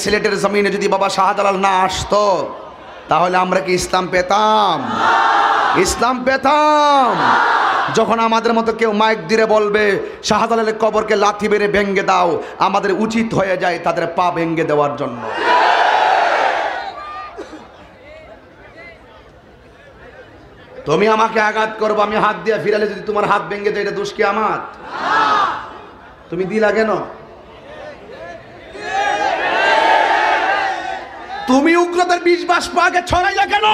সিলেটের জমিনে যদি বাবা শাহজালাল না আসতো তাহলে আমরা কি ইসলাম পেতাম? ইসলাম পেতাম। যখন আমাদের মতো কেউ মাইক দিয়ে বলবে শাহজালালের কবরকে লাথি মেরে ভেঙ্গে দাও, আমাদের উচিত হয়ে যায় তাদের পা ভেঙ্গে দেওয়ার জন্য। তুমি আমাকে আঘাত করবো, আমি হাত দিয়ে ফিরালে যদি তোমার হাত ভেঙ্গে যায়, এটা দোষ কি আমার? তুমি দিলা কেন? তুমি উগ্রতার বিষ বাষ্প আগে ছড়াইলা কেন?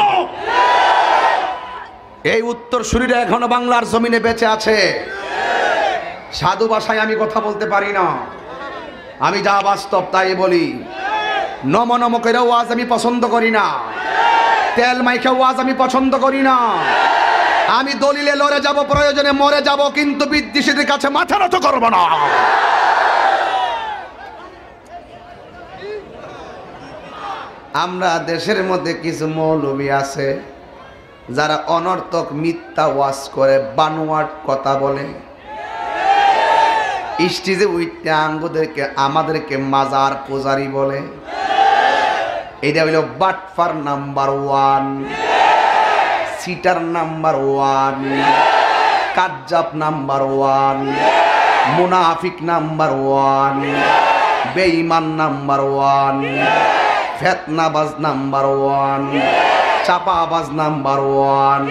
এই উত্তর শরীরে এখনো বাংলার জমিনে বেঁচে আছে। সাধু ভাষায় আমি কথা বলতে পারি না, আমি যা বাস্তব তাই বলি। নম নম করে ওয়াজ আমি পছন্দ করি না, তেল মাইখে ওয়াজ আমি পছন্দ করি না। আমি দলিলে লড়ে যাব, প্রয়োজনে মরে যাব, কিন্তু বিদ্বেষীদের কাছে মাথা নত করব না। আমরা দেশের মধ্যে কিছু মৌলবী আছে যারা অনর্থক মিথ্যা ওয়াজ করে, বানোয়াট কথা বলে, স্টেজে উঠতে আঙ্গুদেরকে আমাদেরকে মাজার পূজারি বলে। এটা হইল বাটফার নাম্বার 1, সিটার নাম্বার 1, কাজ্জাব নাম্বার 1, মুনাফিক নাম্বার 1, বেঈমান নাম্বার 1, ফেতনাবাজ নাম্বার 1, চাপাবাজ নাম্বার 1।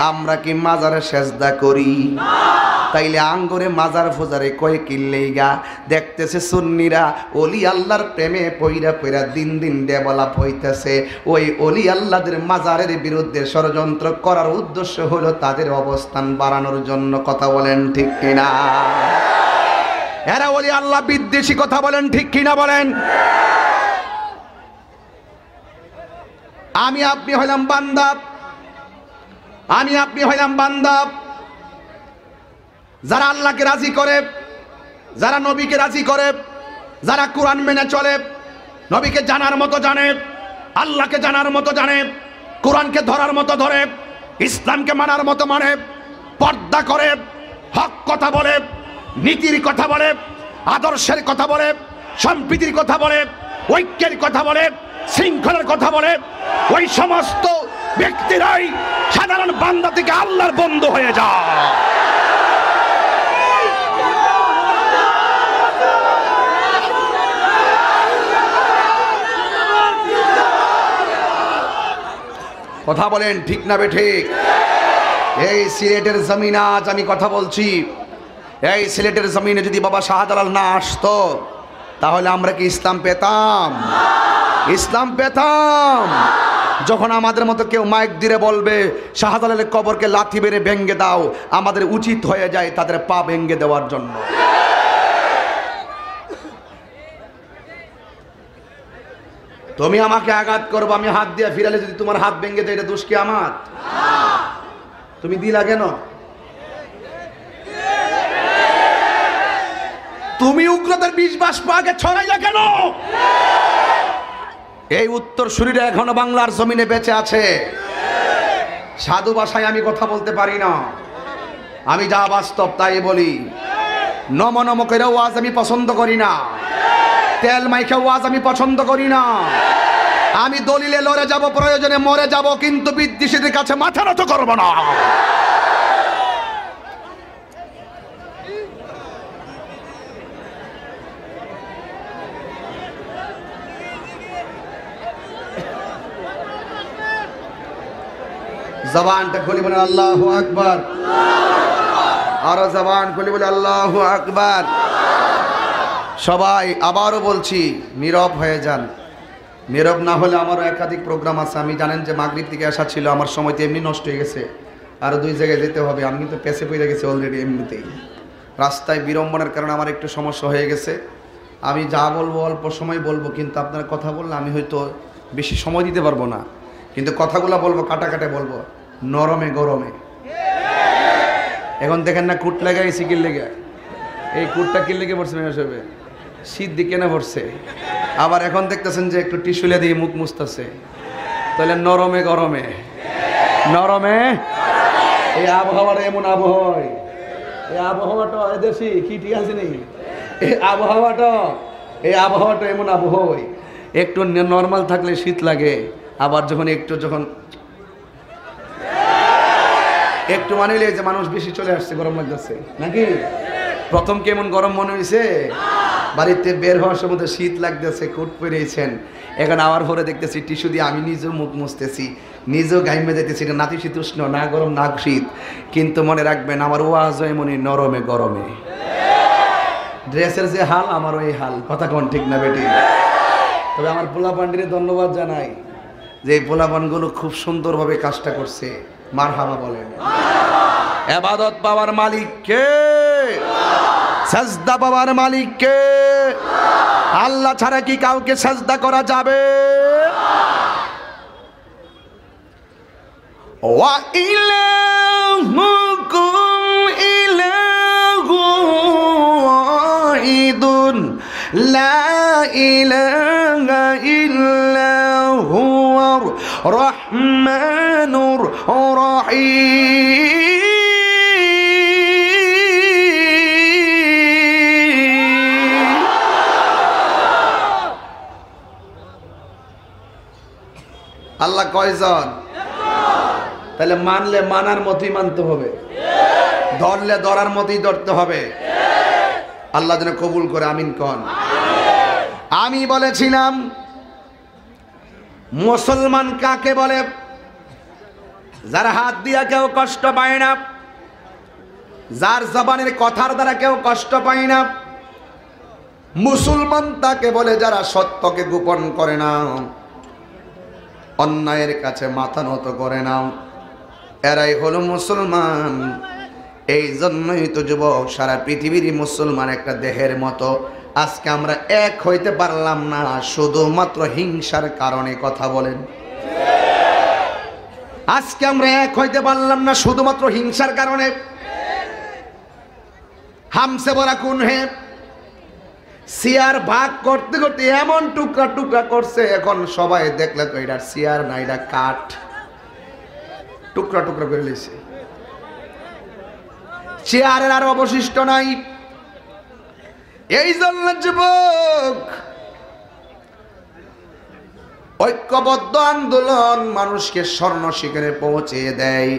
আমরা কি মাজারে সেজদা করি? তাইলে আঙ্গুরে মাজার ফুজারে কয়ে কিল্লেগা দেখতেছে সুন্নিরা ওলি আল্লাহর প্রেমে পইরা পইরা দিন দিন ডেভেলপ হইতেছে। ওই ওলি আল্লাহদের মাজারের বিরুদ্ধে ষড়যন্ত্র করার উদ্দেশ্য হলো তাদের অবস্থান বাড়ানোর জন্য। কথা বলেন ঠিক কিনা? এরা ওলি আল্লাহ বিদ্বেষী। কথা বলেন ঠিক কিনা? বলেন। আমি আপনি হইলাম বান্দা, আমি আপনি হইলাম বান্দা যারা আল্লাহকে রাজি করে, যারা নবীকে রাজি করে, যারা কোরআন মেনে চলে, নবীকে জানার মতো জানে, আল্লাহকে জানার মতো জানে, কোরআনকে ধরার মতো ধরে, ইসলামকে মানার মতো মানে, পর্দা করে, হক কথা বলে, নীতির কথা বলে, আদর্শের কথা বলে, সম্প্রীতির কথা বলে, ঐক্যের কথা বলে, শৃঙ্খলার কথা বলে, ওই সমস্ত ব্যক্তিরাই সাধারণ বান্দা থেকে আল্লাহর বন্ধু হয়ে যায়। কথা বলেন ঠিক না বেঠিক? এই সিলেটের জমিন, আজ আমি কথা বলছি, এই সিলেটের জমিনে যদি বাবা শাহজালাল না আসতো তাহলে আমরা কি ইসলাম পেতাম? ইসলাম পেতাম। যখন আমাদের মতো কেউ মাইক দিয়ে বলবে শাহজালালের কবরকে লাথি মেরে ভেঙ্গে দাও, আমাদের উচিত হয়ে যায় তাদের পা ভেঙ্গে দেওয়ার জন্য। তুমি আমাকে আঘাত করবো, আমি হাত দিয়ে ফিরালে যদি তোমার হাত ভেঙ্গে যায়, এটা দোষ কি আমার? তুমি দিলা কেন? তুমি উগ্রতার বিষ বাষ্প আগে ছড়াইলা কেন? এই উত্তর শরীরে এখনো বাংলার জমিনে বেঁচে আছে। সাধু ভাষায় আমি কথা বলতে পারি না, আমি যা বাস্তব তাই বলি। নম নম করে ওয়াজ আমি পছন্দ করি না, তেল মাইখে ওয়াজ আমি পছন্দ করি না। আমি দলিলে লড়ে যাব, প্রয়োজনে মরে যাব, কিন্তু বিদ্বেষীদের কাছে মাথা নত করব না। জবানটা খুলে বলে আল্লাহু আকবার, আরো জবান খুলে বলে আল্লাহু আকবার। সবাই আবারও বলছি, নীরব হয়ে যান। নীরব না হলে আমারও একাধিক প্রোগ্রাম আছে। আমি জানেন যে মাগরিব থেকে আসা ছিল, আমার সময় তো এমনি নষ্ট হয়ে গেছে, আরও 2 জায়গায় যেতে হবে। আমি কিন্তু পেছে পড়ে গেছি অলরেডি। এমনিতেই রাস্তায় বিড়ম্বনার কারণে আমার একটু সমস্যা হয়ে গেছে। আমি যা বলবো অল্প সময় বলবো, কিন্তু আপনারা কথা বললে আমি হয়তো বেশি সময় দিতে পারবো না, কিন্তু কথাগুলো বলবো কাটা কাটে বলবো, নরমে গরমে। এখন দেখেন না কুট লাগাইছি কি লেগে, এই কুটটা কি লেগে পড়ছে মেয়ে, শীত দিকে না পড়ছে। আবার এখন দেখতেছেন যে একটু টিস্যুলে দিয়ে মুখ মুছতেছে। তাহলে নরমে গরমে, নরমে। এই আবহাওয়াটা এমন আবহাওয়া, এই আবহাওয়াটা এদেশি কি ঠিক আছে নি? এই আবহাওয়াটা এমন আবহাওয়া, একটু নর্মাল থাকলে শীত লাগে, আবার যখন একটু মানে যে মানুষ বেশি চলে আসছে গরম লাগতেছে নাকি? প্রথম কেমন গরম মনে হয়েছে? বাড়িতে বের হওয়ার সময় শীত লাগতেছে, কোট পরেছেন। এখন আবার পরে দেখতেছি টিস্যু দিয়ে আমি নিজেও মুখ মুছতেছি, নিজেও গাইমে যেতেছি। এটা নাতিশীতোষ্ণ, না গরম না শীত। কিন্তু মনে রাখবেন আমার ওয়াজ হয় মনে নরমে গরমে। ড্রেসের যে হাল আমারও এই হাল, কথা কোন ঠিক না বেটি? তবে আমার পোলাপানটিরে ধন্যবাদ জানাই যে এই পোলাপানগুলো খুব সুন্দরভাবে কাজটা করছে। মারহাবা বলেন। ইবাদত পাওয়ার মালিক কে? সাজদা পাওয়ার মালিক কে? আল্লাহ ছাড়া কি কাউকে সাজদা করা যাবে? ওয়া ইলাহুকুম ইলাহুন ওয়াহিদুন লা ইলাহা ইল্লা হুয়ার রহমানুর রহিম। আল্লাহ কয়জন? তাহলে মানলে মানার মতোই মানতে হবে, ধরলে ধরার মতোই ধরতে হবে। আল্লাহ যেন কবুল করে, আমিন কন। আমি বলেছিলাম মুসলমান কাকে বলে? যার হাত দিয়া কেউ কষ্ট পায় না, যার জবানের কথার দ্বারা কেউ কষ্ট পায় না। মুসলমান তাকে বলে যারা সত্যকে গোপন করে না, অন্যায়ের কাছে মাথা নত করে না, এরাই হলো মুসলমান। এই জন্যই তো যুবক, সারা পৃথিবীর মুসলমান একটা দেহের মতো। আজকে আমরা এক হইতে পারলাম না শুধুমাত্র হিংসার কারণে। কথা বলেন, আজকে আমরা এক হইতে পারলাম না শুধুমাত্র হিংসার কারণে। হামসে বলা কোন হে, সিয়ার ভাগ করতে করতে এমন টুকরা টুকরা করছে, এখন সবাই দেখলে তো এটা সিয়ার না, এটা কাঠ। টুকরা টুকরা করে লিছে, চেয়ারের আর অবশিষ্ট নাই। এই জন্য যুবক, ঐক্যবদ্ধ আন্দোলন মানুষকে স্বর্ণ শিখরে পৌঁছে দেয়।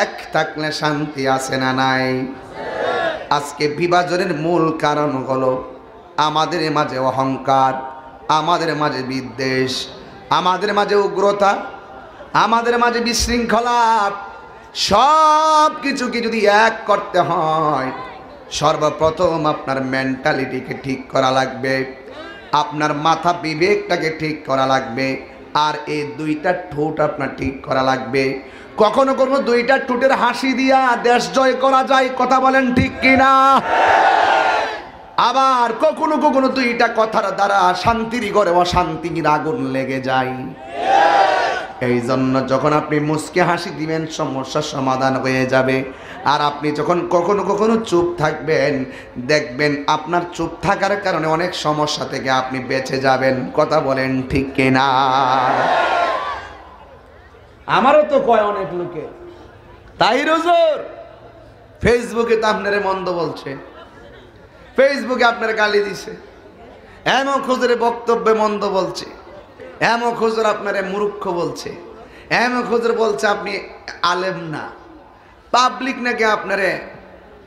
এক থাকলে শান্তি আছে না নাই? আজকে বিভাজনের মূল কারণ হলো আমাদের মাঝে অহংকার, আমাদের মাঝে বিদ্বেষ, আমাদের মাঝে উগ্রতা, আমাদের মাঝে বিশৃঙ্খলা। সব কিছুকে যদি এক করতে হয়, সর্বপ্রথম আপনার মেন্টালিটিকে ঠিক করা লাগবে, আপনার মাথা বিবেকটাকে ঠিক করা লাগবে, আর এই দুইটা ঠোঁট আপনার ঠিক করা লাগবে। কখনো কখনো দুইটা ঠোঁটের হাসি দিয়া দেশ জয় করা যায়, কথা বলেন ঠিক কিনা? আবার কখনো কখনো দুইটা কথার দ্বারা শান্তির ঘরে অশান্তির আগুন লেগে যায়। এই জন্য যখন আপনি মুচকে হাসি দিবেন, সমস্যার সমাধান হয়ে যাবে। আর আপনি যখন কখনো কখনো চুপ থাকবেন, দেখবেন আপনার চুপ থাকার কারণে অনেক সমস্যা থেকে আপনি বেঁচে যাবেন। কথা বলেন ঠিক কিনা? আমারও তো কয় অনেক লোকে, তাই হুজুর ফেসবুকে তো আপনারে মন্দ বলছে, ফেসবুকে আপনার গালি দিছে, এমন হুজুরের বক্তব্যে মন্দ বলছে, এমন হুজুর আপনারে মূর্খ বলছে, এমন হুজুর বলছে আপনি আলেম না। পাবলিক নাকি আপনারে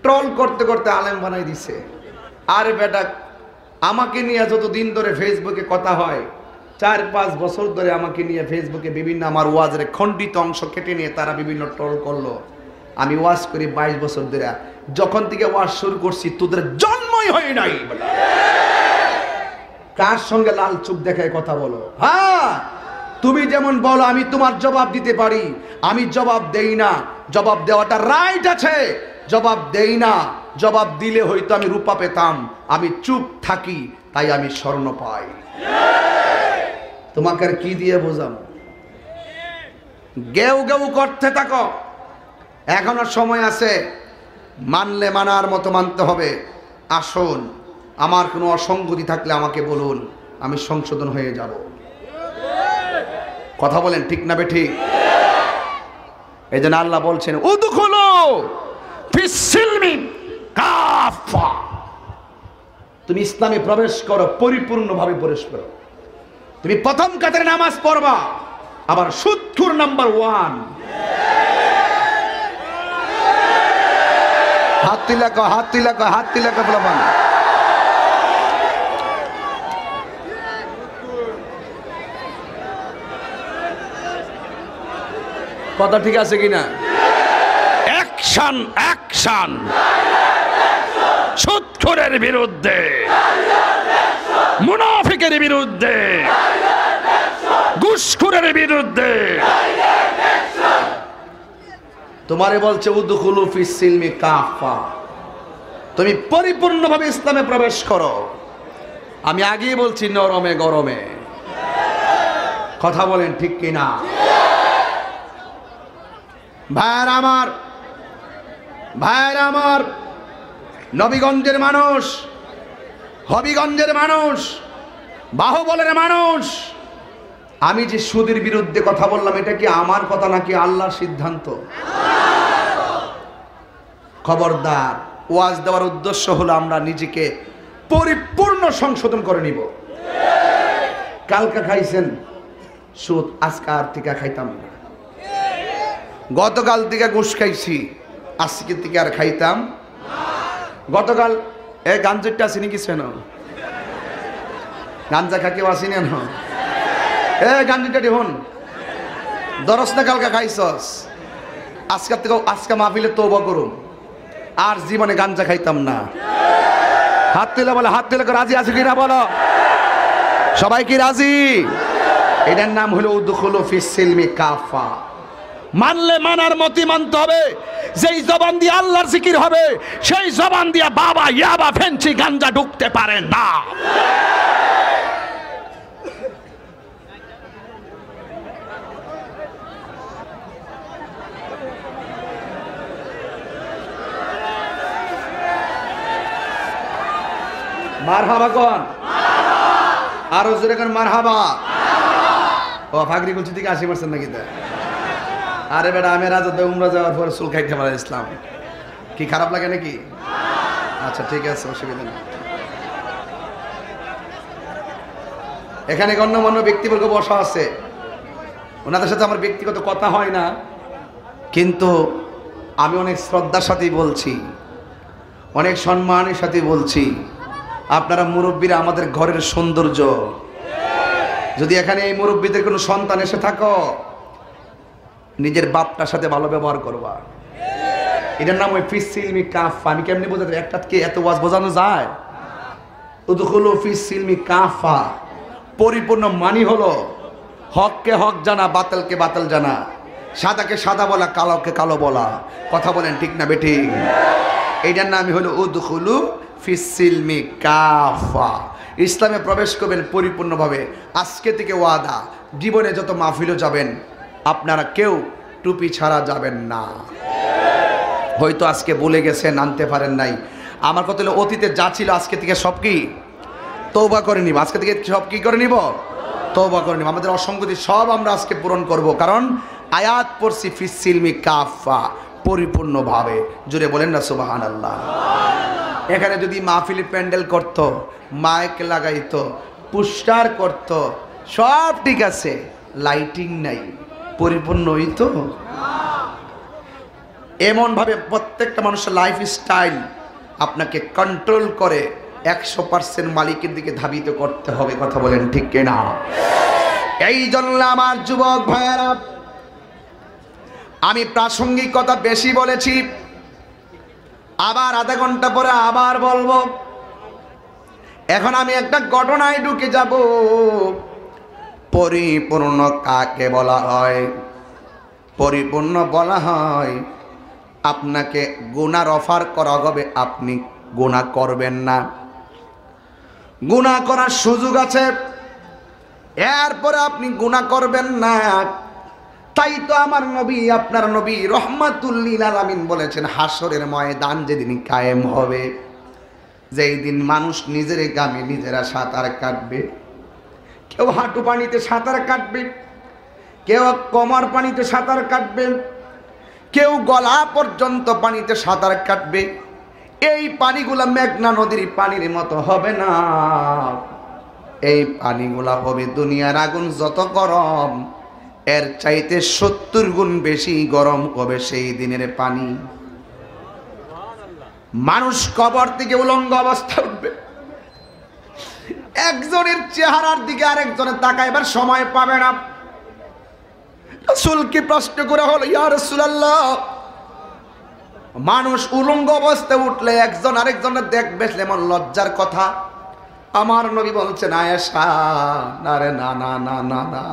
ট্রল করতে করতে আলেম বানাই দিছে। আরে বেটা, আমাকে নিয়ে যতদিন ধরে ফেসবুকে কথা হয়, 4-5 বছর ধরে আমাকে নিয়ে ফেসবুকে বিভিন্ন আমার ওয়াজের খণ্ডিত অংশ কেটে নিয়ে তারা বিভিন্ন ট্রল করলো। আমি ওয়াজ করি 22 বছর ধরে, যখন থেকে ওয়াজ শুরু করছি তোদের জন্মই হয় নাই। কার সঙ্গে লাল চোখ দেখায় কথা বলো? হ্যাঁ, তুমি যেমন বলো আমি তোমার জবাব দিতে পারি, আমি জবাব দেই না। জবাব দেওয়াটা রাইট আছে, জবাব দেই না। জবাব দিলে হয়তো আমি রূপা পেতাম, আমি চুপ থাকি তাই আমি স্বর্ণ পাই। তোমাকে আর কি দিয়ে বোঝাম? গেউ গেউ করতে থাকো, এখনো সময় আছে। মানলে মানার মতো মানতে হবে। আসুন, আমার কোনো অসঙ্গতি থাকলে আমাকে বলুন, আমি সংশোধন হয়ে যাব। কথা বলেন ঠিক না বেঠিক? এই জন্য আল্লাহ বলছেন উদখুলু ফিস-সিলমি কাফা, তুমি ইসলামে প্রবেশ করো, পরিপূর্ণভাবে প্রবেশ করো। তুমি প্রথম কাতারে নামাজ পড়বা, আবার সুদখোর নাম্বার 1। হাত তিলাকা বলবান। কথা ঠিক আছে কিনা? অ্যাকশন অ্যাকশন সুদখোরের বিরুদ্ধে, মুনাফিকের বিরুদ্ধে, ঘুষখোরের বিরুদ্ধে। তোমারে বলছে উদখুলু ফিস সিলমি কাফা, তুমি পরিপূর্ণভাবে ইসলামে প্রবেশ করো। আমি আগেই বলছি নরমে গরমে। কথা বলেন ঠিক কিনা? ভাইরা আমার, নবীগঞ্জের মানুষ, হবিগঞ্জের মানুষ, বাহুবলের মানুষ, আমি যে সুদের বিরুদ্ধে কথা বললাম এটা কি আমার কথা নাকি আল্লাহর সিদ্ধান্ত? খবরদার, ওয়াজ দেওয়ার উদ্দেশ্য হলো আমরা নিজেকে পরিপূর্ণ সংশোধন করে নিব। কালকা খাইছেন সুদ, আজকে আর টিকা খাইতাম না। গতকাল থেকে ঘুষ খাইছি, আজকে থেকে আর খাইতাম। গতকাল গাঞ্জাটা আসেনি কিছু না, গাঞ্জা খাকেও আসিনি না। গাঞ্জিটা হন দরস না, কালকা খাইছস, আজকের থেকে আজকে মাহফিলে তওবা করুম, আর জীবনে গাঞ্জা খাইতাম না। হাত তুলে বলো, হাত তুলে রাজি আছে কিনা বলো, সবাই কি রাজি? এটার নাম হলো উদখুলু ফিস সিলমি কাফা। মানলে মানার মতি মানতে হবে। যেই জবান দিয়ে আল্লাহর জিকির হবে, সেই জবান দিয়ে বাবা ইয়াবা ফেন্সি গাঞ্জা ঢুকতে পারে না। মারহাবা কোন? আরো জোরে কোন মারহাবা? ও ফাগরি কুচি থেকে 80% নাকি? আরে বেটা, আমি রাজাতে উমরা যাওয়ার পর চুল খাইতে পারা ইসলাম কি খারাপ লাগে নাকি? আচ্ছা ঠিক আছে, অসুবিধা নেই। এখানে গণ্যমান্য ব্যক্তিবর্গ বসা আছে, ওনাদের সাথে আমার ব্যক্তিগত কথা হয় না, কিন্তু আমি অনেক শ্রদ্ধার সাথেই বলছি, অনেক সম্মানের সাথে বলছি, আপনারা মুরব্বীরা আমাদের ঘরের সৌন্দর্য। যদি এখানে এই মুরব্বীদের কোনো সন্তান এসে থাকো, নিজের বাপটার সাথে ভালো ব্যবহার করবা। এটার নাম ওই ফিস সিলমি কাফা। আমি কেমনি বোঝাতে, একটা কি এত ওয়াজ বোঝানো যায়? উদখুলু ফিস সিলমি কাফা, পরিপূর্ণ মানি হলো হককে হক জানা, বাতিলকে বাতিল জানা, সাদাকে সাদা বলা, কালোকে কালো বলা। কথা বলেন ঠিক না বেটি? এইটার নামই হলো উদখুলু ফিস সিলমি কাফা। ইসলামে প্রবেশ করবেন পরিপূর্ণভাবে। আজকে থেকে ওয়াদা, জীবনে যত মাহফিলও যাবেন আপনারা কেউ টুপি ছাড়া যাবেন না। হয়তো আজকে ভুলে গেছেন, আনতে পারেন নাই। আমার কথা হলো অতীতে যা ছিল আজকে থেকে সব কি তওবা করে নিব। আজকে থেকে সব কি করে নিব? তওবা করে নিব। আমাদের অসঙ্গতি সব আমরা আজকে পূরণ করব, কারণ আয়াত পড়ছি ফিস সিলমি কাফা, পরিপূর্ণভাবে। জুড়ে বলেন না সুবহানাল্লাহ। এখানে যদি মাহফিল প্যান্ডেল করত, মাইক লাগাইতো, পুস্টার করত, সব ঠিক আছে, লাইটিং নাই, পরিপূর্ণ হইতো? এমনভাবে প্রত্যেকটা মানুষের লাইফ স্টাইল আপনাকে কন্ট্রোল করে 100% মালিকের দিকে ধাবিত করতে হবে। কথা বলেন ঠিক কিনা? এই জন্য আমার যুবক ভাইয়েরা, আমি প্রাসঙ্গিক কথা বেশি বলেছি, আবার আধা ঘন্টা পরে আবার বলবো। এখন আমি একটা ঘটনায় ঢুকে যাব। পরিপূর্ণ কাকে বলা হয়? পরিপূর্ণ বলা হয় আপনাকে গুনার অফার করা হবে, আপনি গুনাহ করবেন না, গুনাহ করার সুযোগ আছে, এরপরে আপনি গুনাহ করবেন না। তাই তো আমার নবী, আপনার নবী রহমাতুল লিল আলামিন বলেছেন, হাসরের ময়দান যেদিন কায়েম হবে, যেই দিন মানুষ নিজের গামে নিজেরা সাঁতার কাটবে। কেউ হাঁটু পানিতে সাঁতার কাটবে, কেউ কোমর পানিতে সাঁতার কাটবে, কেউ গলা পর্যন্ত পানিতে সাঁতার কাটবে। এই পানিগুলা মেঘনা নদীর পানির মতো হবে না, এই পানিগুলা হবে দুনিয়ার আগুন যত গরম এর চাইতে 70 গুণ বেশি গরম হবে সেই দিনের পানি। মানুষ কবর থেকে উলঙ্গ অবস্থায় উঠবে, একজনের চেহারার দিকে আরেকজনের তাকাইবার সময় পাবে না। রাসূলকে প্রশ্ন করা হলো, ইয়া রাসূলুল্লাহ, মানুষ উলঙ্গ অবস্থায় উঠলে একজন আরেকজনের দেখবে এমন লজ্জার কথা? আমার নবী বলছেন, আয়েশা, না রে, না না না না না,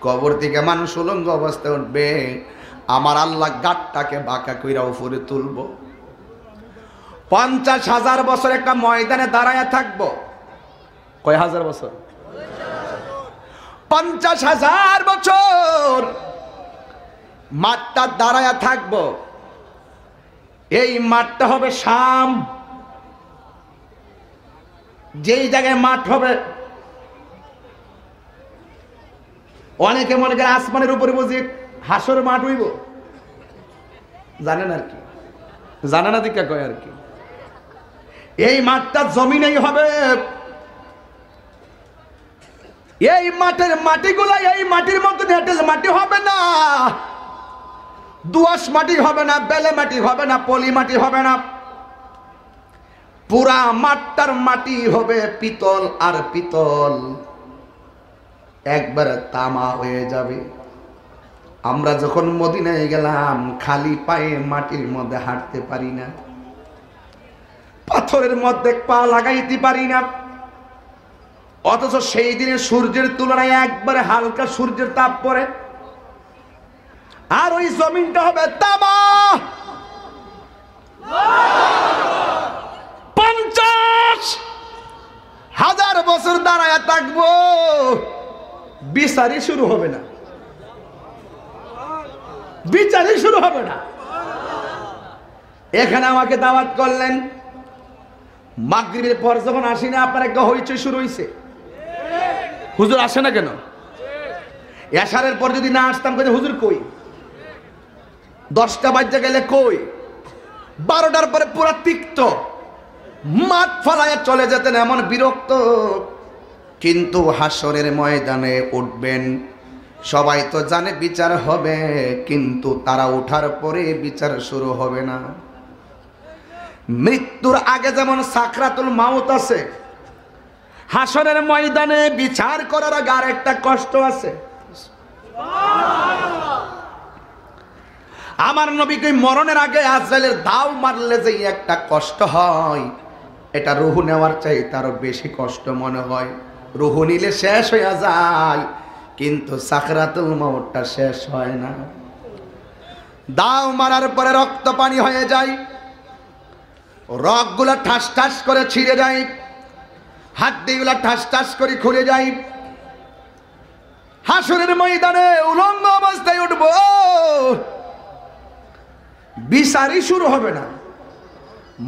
কবর থেকে মানুষ উলঙ্গ অবস্থায় উঠবে, আমার আল্লাহ গাঁটটাকে বাঁকা কইরা উপরে তুলব। 50,000 বছর একটা ময়দানে দাঁড়ায় থাকবো। কয় হাজার বছর? 50,000 বছর মাঠটা দাঁড়ায় থাকবো। এই মাঠটা হবে শাম। যেই জায়গায় মাঠ হবে, অনেকে মনে করে আসমানের উপরে বুঝি হাসর মাঠ হইব, জানেন আর কি, জানে না দিকা কয় আর কি। এই মাঠটা জমিনেই হবে। এই মাঠের মাটিগুলা এই মাটির মতো এঁটেল মাটি হবে না, দোআঁশ মাটি হবে না, বেলে মাটি হবে না, পলি মাটি হবে না। পুরা মাঠটার মাটি হবে পিতল আর পিতল, একবারে তামা হয়ে যাবে। আমরা যখন মদিনায় গেলাম খালি পায়ে মাটির মধ্যে হাঁটতে পারি না, পাথরের মধ্যে পা লাগাইতে পারি না, অথচ সেই দিনে সূর্যের তুলনায় একবারে হালকা সূর্যের তাপ পড়ে, আর ওই জমিনটা হবে তামা। 50,000 বছর দাঁড়ায় থাকবো, বিচারই শুরু হবে না, বিচারই শুরু হবে না। এখানে আমাকে দাওয়াত করলেন, মাগরিবের পর যখন আসি না, আপনার একটা হইচই শুরু হয়েছে, হুজুর আসে না কেন? এশারের পর যদি না আসতাম, কই হুজুর কই? 10টা বাজে গেলে কই? 12টার পরে পুরা তিক্ত, মাঠ ফলায় চলে যেতেন, এমন বিরক্ত। কিন্তু হাসরের ময়দানে উঠবেন, সবাই তো জানে বিচার হবে, কিন্তু তারা ওঠার পরে বিচার শুরু হবে না। মৃত্যুর আগে যেমন সাকরাতুল মাউত আছে, হাসরের ময়দানে বিচার করার আগে আর একটা কষ্ট আছে। আমার নবীকে মরণের আগে আজরাইলের দাও মারলে যে একটা কষ্ট হয়, এটা রুহু নেওয়ার চাইতে আরো বেশি কষ্ট মনে হয়। রুহু নিলে শেষ হয়ে যায়, কিন্তু সাকরাতুল মাউতটা শেষ হয় না। দাও মারার পরে রক্ত পানি হয়ে যায়, রগগুলা ঠাস ঠাস করে ছিঁড়ে যায়, হাড্ডিগুলা ঠাস ঠাস করে খুলে যায়। হাসরের ময়দানে উলঙ্গ অবস্থায় উঠবো, বিচারই শুরু হবে না।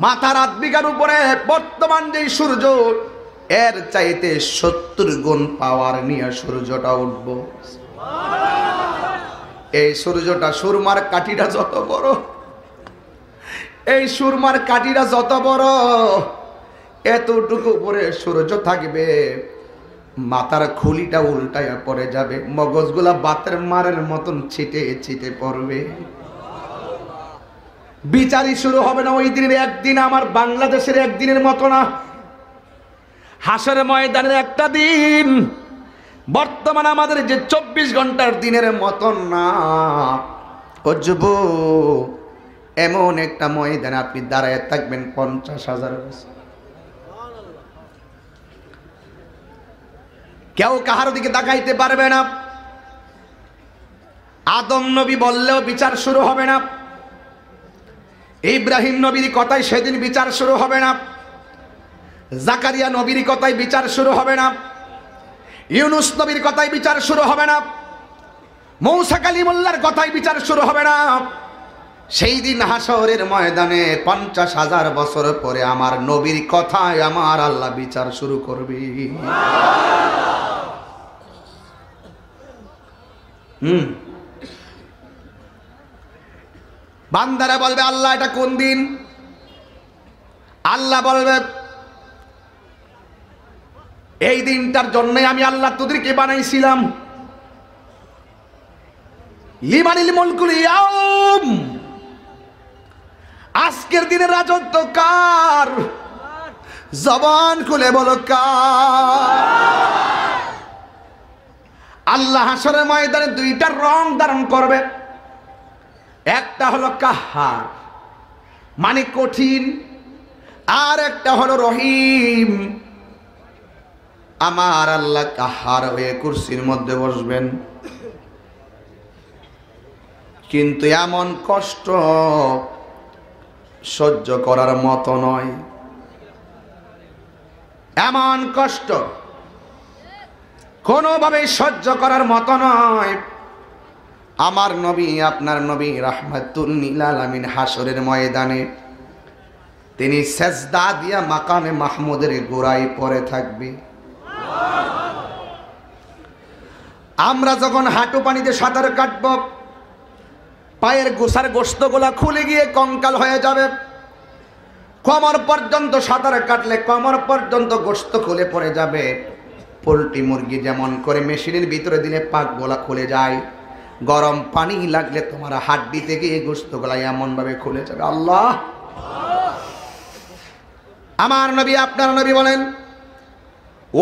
মাথার 8 বিঘার উপরে বর্তমান যে সূর্য, এর চাইতে 70 গুণ পাওয়ার নিয়ে সূর্যটা উঠব। এই সূর্যটা, সুরমার কাঠিটা যত বড়, এই সুরমার কাঠিটা যত বড়, এতটুকু উপরে সূর্য থাকবে, মাথার খুলিটা উল্টায়া পড়ে যাবে, মগজগুলা বাতের মারের মতন ছিটে ছিটে পড়বে। বিচারই শুরু হবে না। ওই দিনের একদিন আমার বাংলাদেশের একদিনের মতো না, হাসরের ময়দানের একটা দিন বর্তমান আমাদের যে 24 ঘন্টার দিনের মতন না। ও যুবক, এমন একটা ময়দানে আপনি দাঁড়ায় থাকবেন 50,000 বছর। কেউ কাহার দিকে তাকাইতে পারবে না। আদম নবী বললেও বিচার শুরু হবে না, ইব্রাহিম নবীর কথায় সেদিন বিচার শুরু হবে না, জাকারিয়া নবীর কথায় বিচার শুরু হবে না, ইউনুস নবীর কথায় বিচার শুরু হবে না, মূসা কালিমুল্লাহর কথায় বিচার শুরু হবে না। সেই দিন হাসরের ময়দানে 50,000 বছর পরে আমার নবীর কথায় আমার আল্লাহ বিচার শুরু করবে। বান্দারা বলবে, আল্লাহ এটা কোন দিন? আল্লাহ বলবে, এই দিনটার জন্য আমি আল্লাহ তোদেরকে বানাইছিলাম। লিমানিল মুলকুল ইয়াউম, আজকের দিনের রাজত্ব কার? জবান খুলে বলো কার? আল্লাহ হাসরের ময়দানে দুইটা রং ধারণ করবে। একটা হলো কাহার, মানে কঠিন, আর একটা হলো রহিম। আমার আল্লাহ কাহার হয়ে কুরসির মধ্যে বসবেন, কিন্তু এমন কষ্ট সহ্য করার মতো নয়। এমন কষ্ট কোনোভাবে সহ্য করার মতো নয়। আমার নবী, আপনার নবী রাহমাতুল লিল আলামিন হাসরের ময়দানে তিনি সেজদা দিয়া মাকামে মাহমুদের গোড়ায় পড়ে থাকবে। আমরা যখন হাঁটু পানিতে সাঁতার কাটব, পায়ের গোসার গোশতগুলা খুলে গিয়ে কঙ্কাল হয়ে যাবে। কোমর পর্যন্ত সাঁতার কাটলে কোমর পর্যন্ত গোশত খুলে পড়ে যাবে। পোল্ট্রি মুরগি যেমন করে মেশিনের ভিতরে দিলে পাকগুলা খুলে যায়, গরম পানি লাগলে তোমার হাড্ডি থেকে এই গোশতগুলা এমন ভাবে খুলে যাবে। আল্লাহ, আমার নবী, আপনার নবী বলেন,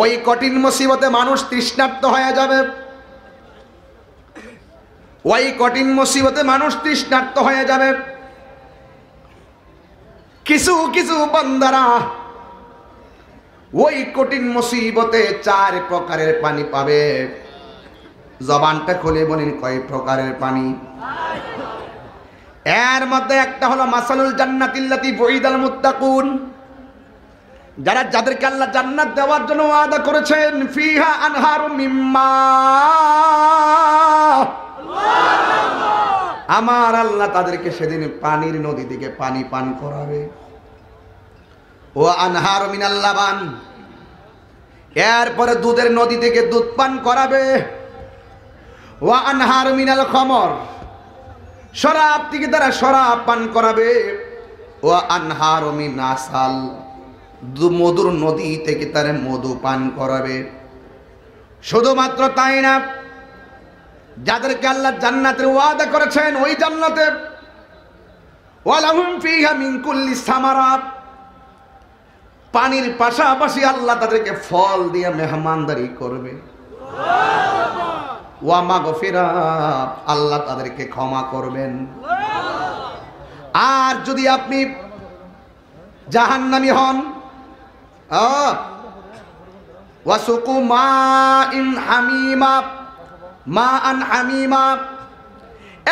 ওই কঠিন মুসিবতে মানুষ তৃষ্ণার্ত হয়ে যাবে। ওই কঠিন মুসিবতে মানুষ তৃষ্ণার্ত হয়ে যাবে। কিছু কিছু বান্দারা ওই কঠিন মুসিবতে 4 প্রকারের পানি পাবে। জবানটা খুলে বলেন, কয় প্রকারের পানি? এর মধ্যে একটা হলো মাসালুল জান্নাতিল্লাতী বুইদাল মুত্তাকুন, যাদেরকে আল্লাহ জান্নাত দেওয়ার জন্য ওয়াদা করেছেন। ফিহা আনহারু মিম্মা, আমার আল্লাহ তাদেরকে সেদিন পানির নদী থেকে পানি পান করাবে। ও আনহারু মিনাল লাবান, এরপরে দুধের নদী থেকে দুধ পান করাবে। ও আনহারু মিনাল খমর, শরাব থেকে তারা শরাব পান করাবে। ও আনহারু মিন আসাল, মধুর নদী থেকে তারা মধু পান করাবে। শুধুমাত্র তাই না, যাদেরকে আল্লাহ জান্নাতের ওয়াদা করেছেন, ওই জান্নাতে ওয়ালাহুম ফিহা মিন কুল্লি সামারাত, পানির পাশাপাশি আল্লাহ তাদেরকে ফল দিয়ে মেহমানদারি করবে। ওয়া মাগফিরাত, আল্লাহ তাদেরকে ক্ষমা করবেন। আর যদি আপনি জাহান্নামী হন, ওয়াসুকু মাইন হামিমা, মান হামিমা,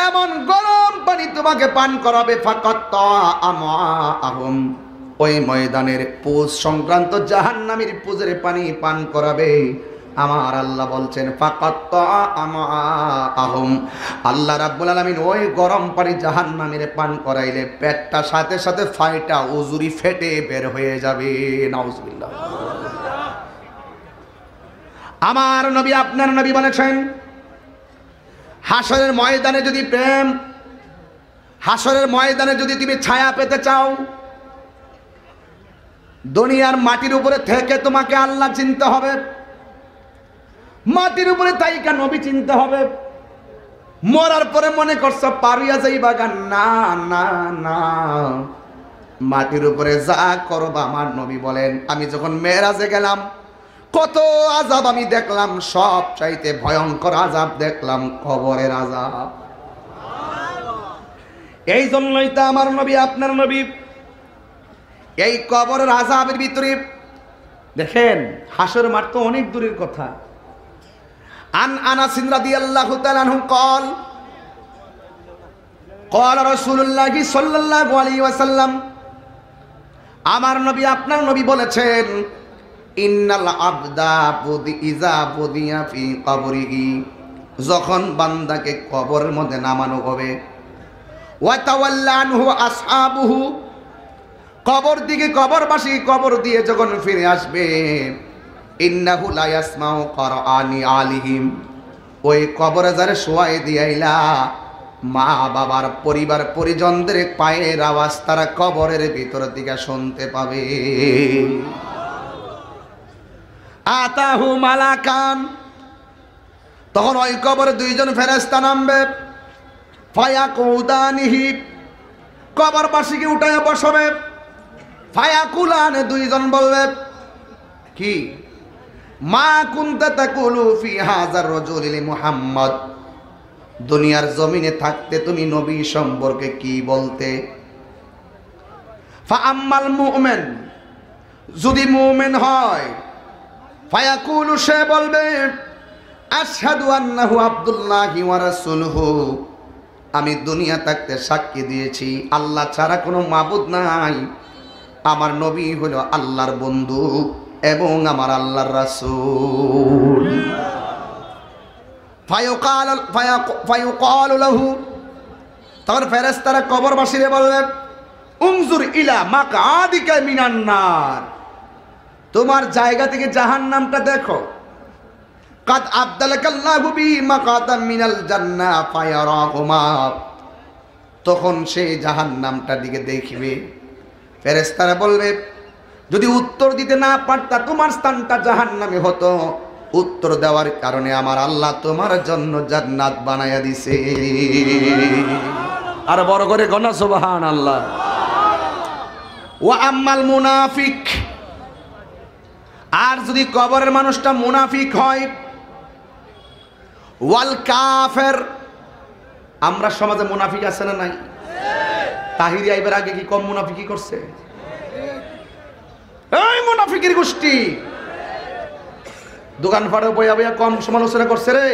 এমন গরম পানি তোমাকে পান করাবে। ফাকাত আমাহুম, ওই ময়দানের পুজ সংক্রান্ত জাহান্নামীর পুজের পানি পান করাবে। আমার আল্লাহ বলছেন ফাকাত আমাহুম, আল্লাহ রাব্বুল আলামিন ওই গরম পানি জাহান্নামীর পান করাইলে পেটটা সাথে সাথে ফাইটা উজুরি ফেটে বের হয়ে যাবে। নাউজুবিল্লাহ। আমার নবী, আপনার নবী বলেছেন, হাসরের ময়দানে যদি প্রেম, হাসরের ময়দানে যদি তুমি ছায়া পেতে চাও, দুনিয়ার মাটির উপরে থেকে তোমাকে আল্লাহ চিনতে হবে। মাটির উপরে তাইকা নবী চিনতে হবে। মরার পরে মনে করছো পারিয়া যাইবা গান, না না না, মাটির উপরে যা করবা। আমার নবী বলেন, আমি যখন মেরাজে গেলাম কত আযাব আমি দেখলাম, সব চাইতে ভয়ঙ্কর আযাব দেখলাম কবরের আযাব। এই জন্যই তো আমার নবী, আপনার নবী এই কবরের আযাবের ভিতরে দেখেন, হাসর মাঠ তো অনেক দূরের কথা। আন আনাস রাদিয়াল্লাহু তাআলা আনহু قال قال রাসূলুল্লাহ সাল্লাল্লাহু আলাইহি ওয়াসাল্লাম, আমার নবী, আপনার নবী বলেছেন, ইন্নাল আবদা ইযা বুদিয়া ফি কবরিহি, যখন বান্দাকে কবরের মধ্যে নামানো হবে, ওয়া তাওয়াল্লা আনহু আসহাবুহু, কবর দিকে কবরবাসী কবর দিয়ে যখন ফিরে আসবে, ইন্নাহু লা ইয়াসমাউ কুরআনি আলিহিম, ওই কবরে যারা শোয়াই দিয়াইলা মা বাবার পরিবার পরিজনদের পায়ের আওয়াজ তারা কবরের ভিতর দিকে শুনতে পাবে। আতাহু মালাকান, তখন ওই কবরে দুইজন ফেরেশতা নামবে। ফায়াকুদানিহি, কবরবাসীকে উঠায় বসাবে। ফায়াকুলানে, দুইজন বলবে কি, মা কুনতা তাকুলু ফি হাযার রাজুলি মুহাম্মদ, দুনিয়ার জমিনে থাকতে তুমি নবী সম্পর্কে কি বলতে? ফাআম্মাল মুমিন, যদি মুমিন হয়, ফায়াকুলু, সে বলবে আশহাদু আন্নাহু আব্দুল্লাহি ওয়া রাসূলুহু, আমি দুনিয়া থাকতে সাক্ষী দিয়েছি আল্লাহ ছাড়া কোনো মাবুদ নাই, আমার নবী হলো আল্লাহর বন্ধু এবং আমার আল্লাহর রাসূল। ফায়ুকালু লাহু, তখন ফেরেশতারা কবরবাসীরে বললেন উনজুর ইলা মাকআদিকা মিনান নার, তোমার জায়গা থেকে জাহান্নামটা দেখো। কাদ আবদালাকাল্লাহু বি মাকাদাম মিনাল জান্নাহ ফায়ারাহুমা, তখন সেই জাহান্নামটার দিকে দেখবে। ফেরেশতারা বলবে যদি উত্তর দিতে না পারতা তোমার স্থানটা জাহান্নামে হতো, উত্তর দেওয়ার কারণে আমার আল্লাহ তোমার জন্য জান্নাত বানায়া দিছে। আর বড় করে গনা সুবহানাল্লাহ। ওয়া আম্মাল মুনাফিক, আর যদি কবরের মানুষটা মুনাফিক হয়, ওয়াল কাফের, আমরা সমাজে মুনাফিক আছে না নাই? তাহিরি আইবার আগে কি কম মুনাফিকি করছে? এই মুনাফিকের গোষ্ঠী দোকান ফাটে বইয়া বইয়া কম সমালোচনা করছে রে।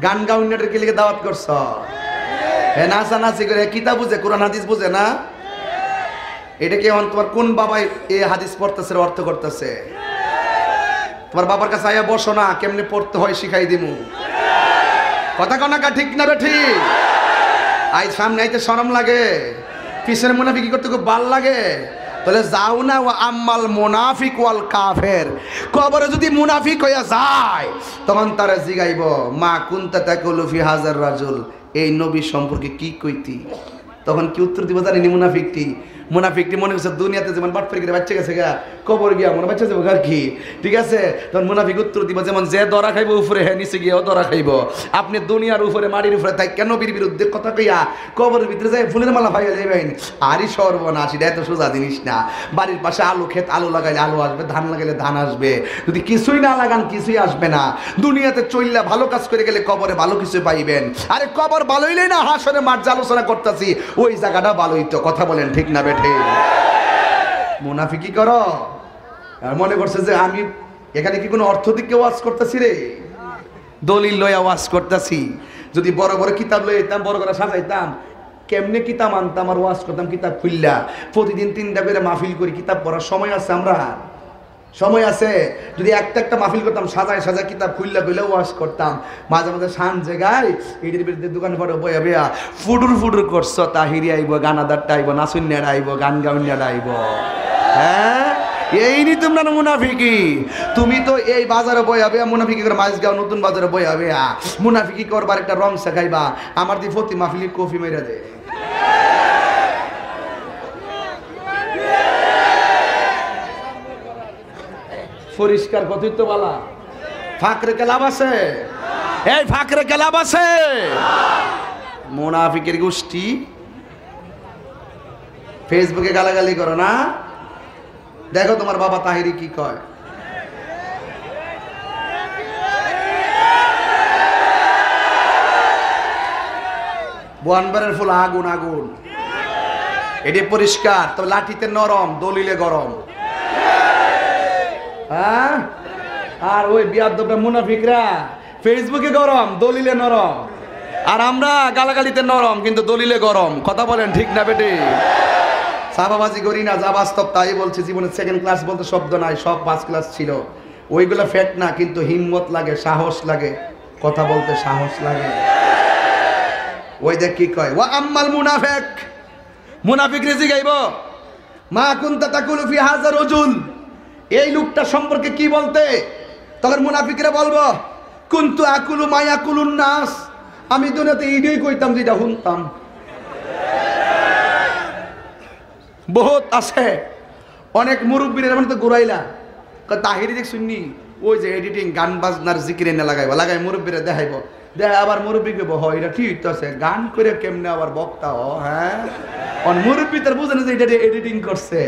গান গাউনের কে লিখে দাওয়াত করছ, হে নাচা নাচি করে কিতাব বুঝে, কোরআন হাদিস বুঝে না। এটা কি তোমার কোন বাবাই এই হাদিস পড়তেছে, অর্থ করতেছে? তোমার বাবার কাছে আয়া বসো না, কেমনে পড়তে হয় শিখাই দিমু। কথা কনাকা ঠিক না রে? ঠিক। আই সামনে আইতে শরম লাগে, পিছনে মুনাফিকি করতে খুব ভাল লাগে। তাহলে যাও না, ও আম্মাল মুনাফিক ওয়াল কাফের, কবরে যদি মুনাফিক হইয়া যায় তখন তারা জিগাইব মা কুনতা তাকুলু ফি হাযার রাজুল, এই নবী সম্পর্কে কি কইতি? তখন কি উত্তর দিব জানি? মুনাফিকটি মনে করছে দুনিয়াতে যেমন বাটপারি করে বাচ্চা গেছে গা, কবর গিয়া মনে বাচ্চা যাবো আর কি। ঠিক আছে, তখন মুনাফিক উত্তর দিব যেমন যে দরা খাইব উপরে, হ্যাঁ নিচে গিয়েও দরা খাইব। আপনি দুনিয়ার উপরে মাটির উপরে তাই কেন নবীর বিরুদ্ধে কথা কইয়া কবরের ভিতরে যাই ফুলের মালা ভাইয়া যাবেন? আরই সর্বনাশ, এটা এত সোজা জিনিস না। বাড়ির পাশে আলু ক্ষেত, আলু লাগাইলে আলু আসবে, ধান লাগাইলে ধান আসবে। যদি কিছুই না লাগান কিছুই আসবে না। দুনিয়াতে চললে ভালো কাজ করে গেলে কবরে ভালো কিছু পাইবেন। আরে কবর ভালো হইলেই না হাসরে মাঠ যে আলোচনা করতেছি ওই জায়গাটা ভালোই তো। কথা বলেন ঠিক না বেঠে? মুনাফিকি করো আর মনে করছে যে আমি এখানে কি কোনো অর্থ দিকে ওয়াজ করতেছি রে? দলিল লইয়া ওয়াজ করতেছি। যদি বড় বড় কিতাব লইতাম, বড় করে সাজাইতাম, কেমনে কিতাব আনতাম আর ওয়াজ করতাম কিতাব খুললা। প্রতিদিন 3টা করে মাহফিল করি, কিতাব পড়ার সময় আছে? আমরা সময় আছে? যদি একটা মাহফিল করতাম, সাজায় সাজায় কিতাব খুললা খুললা ওয়াজ করতাম। মাঝে মাঝে শান জায়গায় এটির বিরুদ্ধে দোকান পড়ে বইয়া বেয়া ফুডুর করছ, তাহিরি আইব, গানাদারটা আইব, নাচুন্যারা আইব, গান গাউন্যারা আইব। হ্যাঁ, এই নি তোমরা মুনাফিকি। তুমি তো এই বাজারে বইয়া বেয়া মুনাফিকি করে, মাঝগাঁও নতুন বাজারে বইয়া বেয়া মুনাফিকি করবার একটা রং শেখাইবা। আমার দি প্রতি মাহফিলি কফি মেরা দে। পরিষ্কার কথাই তো বলা। ফাকরে কেলাব আছে, এই ফাকরে কেলাব আছে। মুনাফিকের গোষ্ঠী ফেসবুকে গালাগালি করো না, দেখো তোমার বাবা তাহিরি কি কয়। বোয়ানবারের ফুল আগুন আগুন, এটি পরিষ্কার। তবে লাঠিতে নরম, দলিলে গরম। হ্যাঁ, আর ওই বিয়াদবটা মুনাফিকরা ফেসবুকে গরম, দলিলে নরম। আর আমরা গালাগালিতে নরম কিন্তু দলিলে গরম। কথা বলেন ঠিক না বেটে? সাবাবাজি করি না, যা বাস্তব তাই বলছি। জীবনে 2nd ক্লাস বলতে শব্দ নাই, সব 5 ক্লাস ছিল। ওইগুলো ফেট না, কিন্তু হিম্মত লাগে, সাহস লাগে, কথা বলতে সাহস লাগে। ওই দেখ কি কয়, ওয়া আম্মাল মুনাফিক, মুনাফিক রেজি গাইব মা কুনতা তাকুলু ফি হাযার রাজুল, এই লোকটা সম্পর্কে কি বলতে? তখন মুনাফিকরা বলবো কুনতু আকুলু মা ইয়াকুলুন নাস, আমি দুনিয়াতে এইটাই কইতাম যেটা শুনতাম। বহুত আছে, অনেক মুরব্বীর এমন তো ঘুরাইলা তাহিরি দেখ শুননি ওই যে এডিটিং গান বাজনার জিকিরে না লাগাইব লাগাই মুরব্বীরা দেখাইব দেখ আবার মুরব্বী কেব হয় এটা ঠিক তো আছে গান করে কেমনে আবার বক্তা হ্যাঁ মুরব্বী তার বোঝে না যে এটা এডিটিং করছে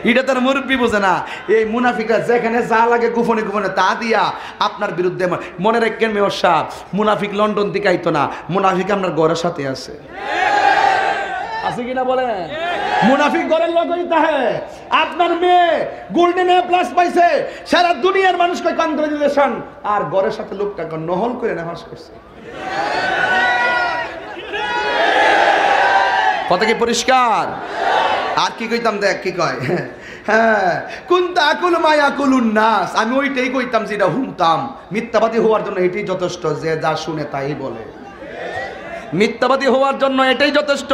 এটা তার মুরব্বী বোঝে না এই মুনাফিকরা যেখানে যা লাগে গোপনে গোপনে তা দিয়া আপনার বিরুদ্ধে মনে রাখেন মেয়র সাহেব মুনাফিক লন্ডন থেকে আইতো না মুনাফিক আপনার ঘরের সাথে আছে আছে কিনা বলেন মুনাফিক ঘরের লোক হইতা হ্যাঁ আপনার মেয়ে গোল্ডেন এ প্লাস পাইছে সারা দুনিয়ার মানুষকে কংগ্রেচুলেশন আর ঘরের সাথে লোকটাকে নহল করে নামাজ করছে কথা কি পরিষ্কার আর কি কইতাম দেখ কি কয় হ্যাঁ কুনতা আকুল মা ইয়াকুলুন নাস আমি ওইটাই কইতাম যেটা শুনতাম মিথ্যাবাদী হওয়ার জন্য এটাই যথেষ্ট যে যা শুনে তাই বলে মিথ্যাবাদী হওয়ার জন্য এটাই যথেষ্ট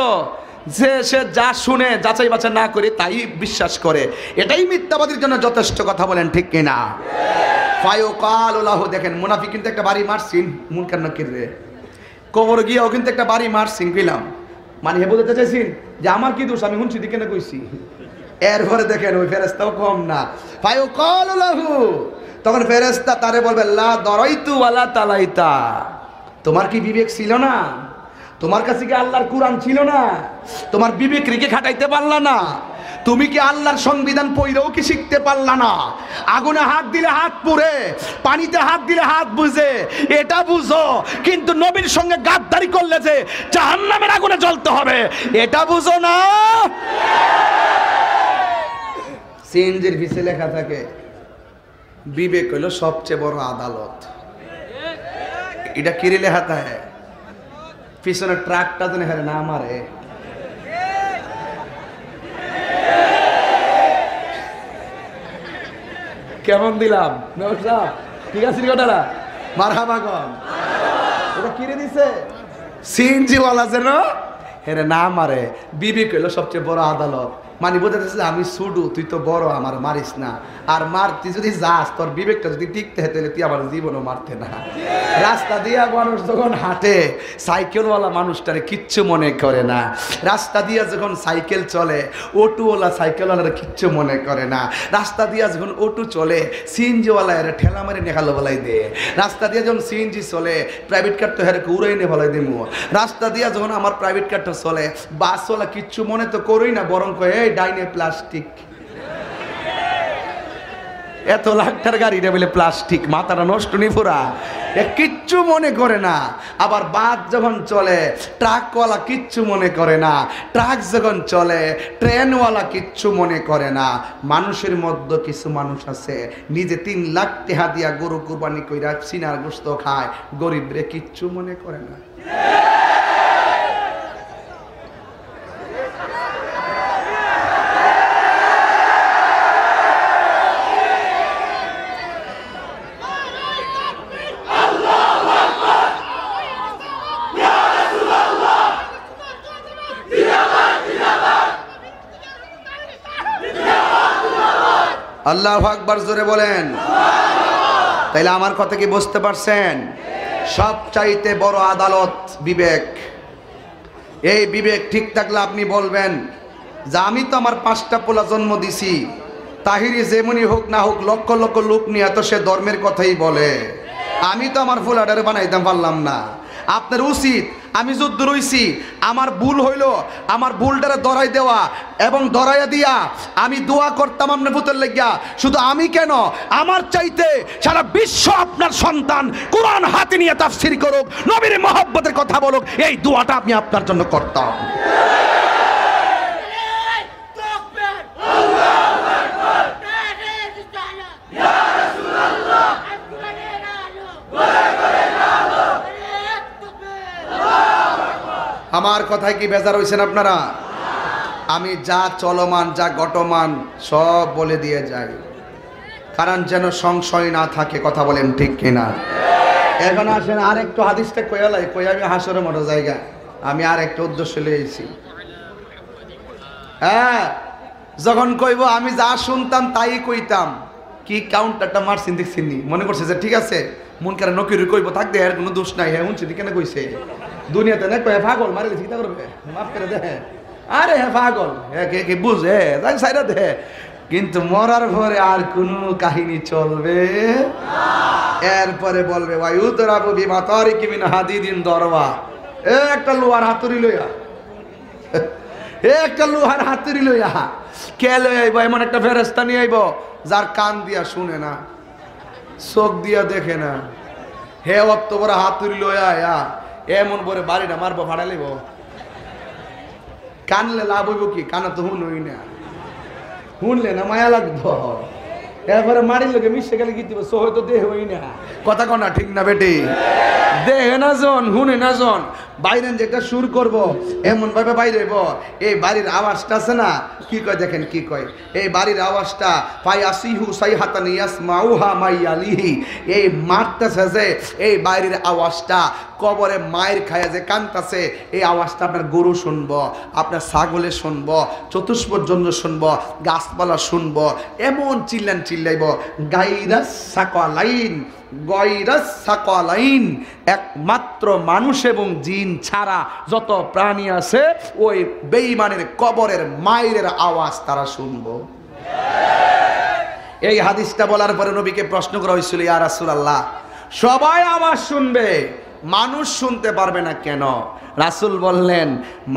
যে সে যা শুনে যাচাই বাছাই না করে তাই বিশ্বাস করে এটাই মিথ্যাবাদীর জন্য যথেষ্ট কথা বলেন ঠিক কিনা ফায়ুকালুলাহু দেখেন মুনাফিক কিন্তু একটা বাড়ি মারছিন মুনকার নাকির রে কবর গিয়াও কিন্তু একটা বাড়ি মারছিন কইলাম মানে হে বলতে চাইছিন যে আমার কি দোষ আমি শুনছি দিকে না কইছি এরপরে দেখেন ওই ফেরেশতাও কম না ফায়ুকালুলাহু তখন ফেরেশতা তারে বলবে লা দরাইতু ওয়ালা তালাইতা তোমার কি বিবেক ছিল না তোমার কাছে কি আল্লাহর কোরআন ছিল না তোমার বিবেক রেখে খাটাইতে পারলা না তুমি কি আল্লাহর সংবিধান পড়েও কি শিখতে পারলা না আগুনে হাত দিলে হাত পুড়ে পানিতে হাত দিলে হাত বুঝে এটা বুঝো কিন্তু নবীর সঙ্গে গাদ্দারি করলে যে জাহান্নামের আগুনে জ্বলতে হবে এটা বুঝো না সিএনজির ভিসে লেখা থাকে বিবেক হলো সবচেয়ে বড় আদালত এটা কিরে লেখা থাকে পিছনে ট্রাকটা তো নেহারে না মারে কেমন দিলাম ঠিক আছে ওটা মারহাবা কম ওটা কিনে দিছে সিএনজি ওয়ালা যেন হেরে না মারে বিবেক হইলো সবচেয়ে বড় আদালত মানে বোঝাতেছে আমি ছুডু তুই তো বড় আমার মারিস না আর মারতি যদি যাস তোর বিবেকটা যদি টিকতে হয় তাহলে তুই আমার জীবনও মারতে না রাস্তা দিয়া মানুষ যখন হাঁটে সাইকেলওয়ালা মানুষটারে কিচ্ছু মনে করে না রাস্তা দিয়া যখন সাইকেল চলে অটোওয়ালা সাইকেলওয়ালারা কিচ্ছু মনে করে না রাস্তা দিয়া যখন অটো চলে সিএনজিওয়ালা এরা ঠেলা মারে নেখালো বলাই দে রাস্তা দিয়া যখন সিএনজি চলে প্রাইভেট কার তো হেরে উড়াই নে বলাই দেবো রাস্তা দিয়া যখন আমার প্রাইভেট কারটা চলে বাসওয়ালা কিচ্ছু মনে তো করই না বরং কয়ে ডাইনে প্লাস্টিক এত লাখটার গাড়িটা বলে প্লাস্টিক মাথাটা নষ্ট নি পুরা কিচ্ছু মনে করে না আবার বাস যখন চলে ট্রাকওয়ালা কিচ্ছু মনে করে না ট্রাক যখন চলে ট্রেনওয়ালা কিচ্ছু মনে করে না মানুষের মধ্যে কিছু মানুষ আছে নিজে 3 লাখ টাকা দিয়া গরু কুরবানি কইরা সিনার গোশত খায় গরিবরে কিচ্ছু মনে করে না আল্লাহু আকবার জোরে বলেন তাইলে আমার কথা কি বুঝতে পারছেন সবচাইতে বড় আদালত বিবেক এই বিবেক ঠিক থাকলে আপনি বলবেন যে আমি তো আমার 5টা পোলা জন্ম দিছি তাহিরি যেমনি হোক না হোক লক্ষ লক্ষ লোক নিয়ে তো সে ধর্মের কথাই বলে আমি তো আমার ফুলাডারে বানাইতে পারলাম না আপনার উচিত আমি যুদ্ধ রইছি আমার ভুল হইল আমার ভুলটারে ধরাই দেওয়া এবং ধরাইয়া দিয়া আমি দোয়া করতাম আপনার পুতের লাগিয়া শুধু আমি কেন আমার চাইতে সারা বিশ্ব আপনার সন্তান কোরআন হাতে নিয়ে তাফসীর করুক নবীর মহব্বতের কথা বলুক এই দোয়াটা আমি আপনার জন্য করতাম আমার কথায় কি বেজার হইছেন আপনারা আমি যা চলমান যা ঘটমান সব বলে দিয়ে যাই কারণ যেন সংশয় না থাকে কথা বলেন ঠিক কিনা এখন আসেন আর একটু হাদিসটা কইয়ালাই কই আমি হাসরের মতো জায়গা আমি আর একটা উদ্দেশ্য লইছি হ্যাঁ যখন কইব আমি যা শুনতাম তাই কইতাম কি কাউন্টারটা মারছিন দেখছিনি মনে করছে যে ঠিক আছে মন করে নকির কইব থাকতে এর কোনো দোষ নাই হ্যাঁ শুনছি কেন কইছে দুনিয়াতে না কয়ে পাগল মারে চিন্তা করবে মাফ করে দে আরে হ্যাঁ পাগল হ্যাঁ কে বুঝে যাই সাইডা দে কিন্তু মরার পরে আর কোনো কাহিনী চলবে এরপরে বলবে ওয়ায়ুদরাবু বিমা তারিকি মিন হাদিদিন দরবা, একটা লোহার হাতুড়ি লইয়া, একটা লোহার হাতুড়ি লইয়া কে লই আইব? এমন একটা ফেরেশতা নিয়ে আইব যার কান দিয়া শুনে না, চোখ দিয়া দেখে না, হে অত বড় হাতুড়ি লইয়া আয়া এমন বড় বাড়িটা মারবো, ভাড়া লইব। কানলে লাভ হইব কি? কানা তো হুনই না, শুনলে না মায়া লাগতো, এরপরে মারির লোকে মিশে গেলে কি দিব? সহ তো দেহ হই না, কথা কনা ঠিক না বেটি? দেহে না জন, হুনে না জন, বাইরে যেটা সুর করব এমন ভাবে বাইরে এই বাড়ির আওয়াজটা আছে না, কি কয় দেখেন কি কয়, এই বাড়ির আওয়াজটা পাই আসিহু সাইহাতান ইয়াসমাউহা মাইয়ালিহি, এই মারতেছে যে এই বাড়ির আওয়াজটা, কবরে মায়ের খায়া যে কানতাছে এই আওয়াজটা আপনার গরু শুনবো, আপনার ছাগলে শুনবো, চতুষ্পদ জন্তু শুনবো, গাছপালা শুনবো, এমন চিল্লান চিল্লাইব গাইরাস সাকালাইন, গাইরাস সাকালাইন, একমাত্র মানুষ এবং জিন ছাড়া যত প্রাণী আছে ওই বেঈমানের কবরের মায়ের আওয়াজ তারা শুনবো। এই হাদিসটা বলার পরে নবীকে প্রশ্ন করা হয়েছিল, ইয়া রাসূলুল্লাহ সবাই আওয়াজ শুনবে, মানুষ শুনতে পারবে না কেন? রাসূল বললেন,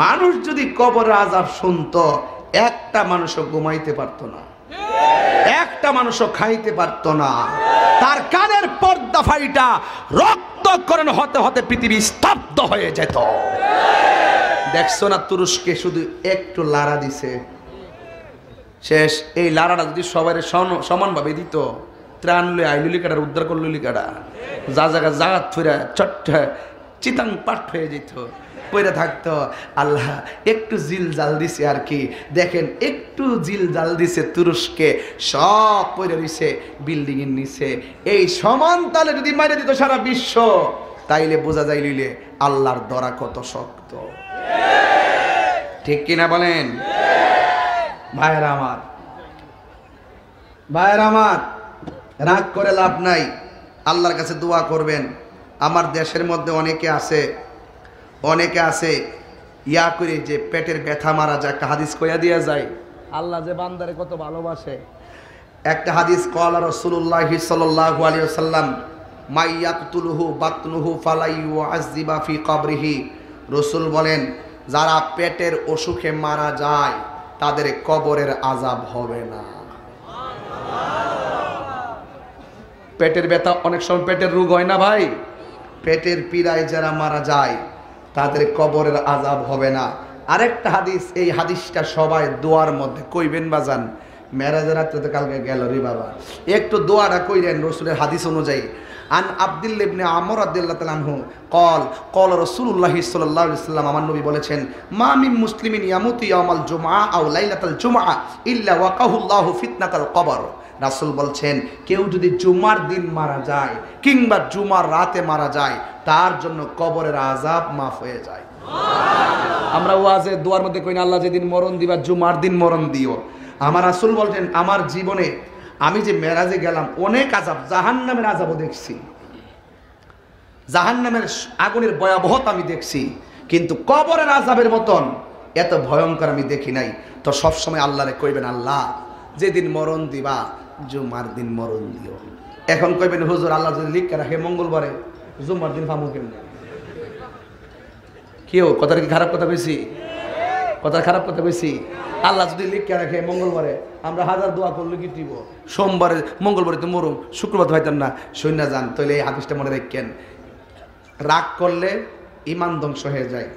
মানুষ যদি কবরের আযাব শুনতো একটা মানুষও ঘুমাইতে পারতো না, একটা মানুষও খাইতে পারতো না, তার কানের পর্দা ফাইটা রক্তক্ষরণ হতে হতে পৃথিবী স্তব্ধ হয়ে যেত। দেখছো না তুরস্কে শুধু একটু লাড়া দিছে শেষ, এই লাড়াটা যদি সবাই সমানভাবে দিত, ত্রাণ লই আইলুলি কাটার উদ্ধার করলুলি কাটা, যা জায়গা জাগাত ফিরা চট্ট চিতাং পাট হয়ে যেত, পড়ে থাকতো। আল্লাহ একটু জিল জাল দিছে আর কি, দেখেন একটু জিল জাল দিছে তুরস্কে, সব পড়ে রইছে বিল্ডিং এর নিচে। এই সমান তালে যদি মাইরে দিত সারা বিশ্ব, তাইলে বোঝা যায় লইলে আল্লাহর দরা কত শক্ত, ঠিক কিনা বলেন? ভাইয়েরা আমার, ভাইয়েরা আমার, রাগ করে লাভ নাই, আল্লাহর কাছে দোয়া করবেন। আমার দেশের মধ্যে অনেকে আছে ইয়া করে যে পেটের ব্যথা মারা যায়, একটা হাদিস কইয়া দিয়া যায়, আল্লাহ যে বান্দারে কত ভালোবাসে। একটা হাদিস ক্বালা রাসূলুল্লাহ সাল্লাল্লাহু আলাইহি ওয়াসাল্লাম মাইয়াকতুলুহু বাতনুহু ফালাই ওয়াযিবা ফি কবরিহি, রাসূল বলেন যারা পেটের অসুখে মারা যায় তাদের কবরের আযাব হবে না। পেটের ব্যথা, অনেক সময় পেটের রোগ হয় না ভাই, পেটের পীড়ায় যারা মারা যায় তাদের কবরের আযাব হবে না। আরেকটা হাদিস, এই হাদিসটা সবাই দোয়ার মধ্যে কইবেন বাজান, মেরাজের রাত্রে তো কালকে গেল রে বাবা, একটু দোয়াটা কইরেন রাসূলের হাদিস অনুযায়ী। আন আব্দুল্লাহ ইবনে আমর রাদিয়াল্লাহু তাআলা আনহু قال রাসূলুল্লাহ সাল্লাল্লাহু আলাইহি ওয়াসাল্লাম, আমার নবী বলেছেন, মা মিন মুসলিমিন ইয়ামুতু ইয়াওমাল জুমআ আও লাইলাতাল জুমআ ইল্লা ওয়াকাহুল্লাহু ফিতনাতাল কবর। রাসূল বলছেন, কেউ যদি জুমার দিন মারা যায় কিংবা জুমার রাতে মারা যায়, তার জন্য কবরের আযাব মাফ হয়ে যায়। আমরা ওয়াজে দোয়ার মধ্যে কই না, আল্লাহ যেদিন মরণ দিবা জুমার দিন মরণ দিও। আমার রাসূল বলছেন, আমার জীবনে আমি যে মেরাজে গেলাম অনেক আযাব, জাহান্নামের আযাবও দেখছি, জাহান্নামের আগুনের ভয়াবহতা আমি দেখছি, কিন্তু কবরের আযাবের মতন এত ভয়ঙ্কর আমি দেখি নাই। তো সবসময় আল্লাহরে কইবেন, আল্লাহ যেদিন মরণ দিবা জুমার দিন মরণ দিও। এখন কইবেন, হুজুর আল্লাহ যদি লিখে রাখে মঙ্গলবারে, জুমার দিন পাবো কেমনে? কেউ কথাটা কি খারাপ কথা কইছি? কথা খারাপ কথা কইছি? আল্লাহ যদি লিখে রাখে মঙ্গলবারে, আমরা হাজার দোয়া করলে কি দিব? সোমবারে মঙ্গলবারে তো মরুম, শুক্রবার তো হইতাম না, সৈন্য যান। তাহলে এই হাদিসটা মনে রাখেন, রাগ করলে ইমান ধ্বংস হয়ে যায়,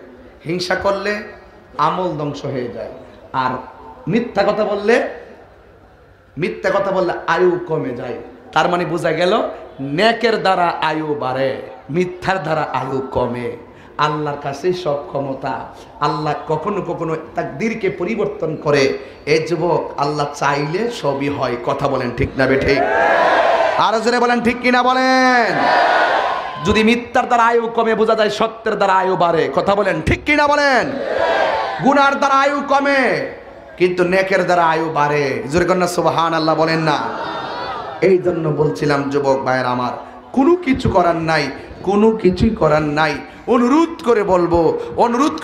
হিংসা করলে আমল ধ্বংস হয়ে যায়, আর মিথ্যা কথা বললে আয়ু কমে যায়। তার মানে বোঝা গেল, নেকের দ্বারা আয়ু বাড়ে, মিথ্যার দ্বারা আয়ু কমে। আল্লাহর কাছে সব ক্ষমতা, আল্লাহ কখনো কখনো তাকদীরকে পরিবর্তন করে। এই যুবক, আল্লাহ চাইলে সবই হয়। কথা বলেন ঠিক না বে ঠিক? আরো জোরে বলেন ঠিক কিনা বলেন? যদি মিথ্যার দ্বারা আয়ু কমে, বোঝা যায় সত্যের দ্বারা আয়ু বাড়ে। কথা বলেন ঠিক কিনা বলেন? গুনার দ্বারা আয়ু কমে, কিন্তু নেকের দ্বারা আয়ু বাড়ে। জোরে কন্যা সুবহানাল্লাহ বলেন না? এই জন্য বলছিলাম যুবক ভাইয়ের আমার, কোনো কিছু করার নাই, কোনো কিছুই করার নাই। অনুরোধ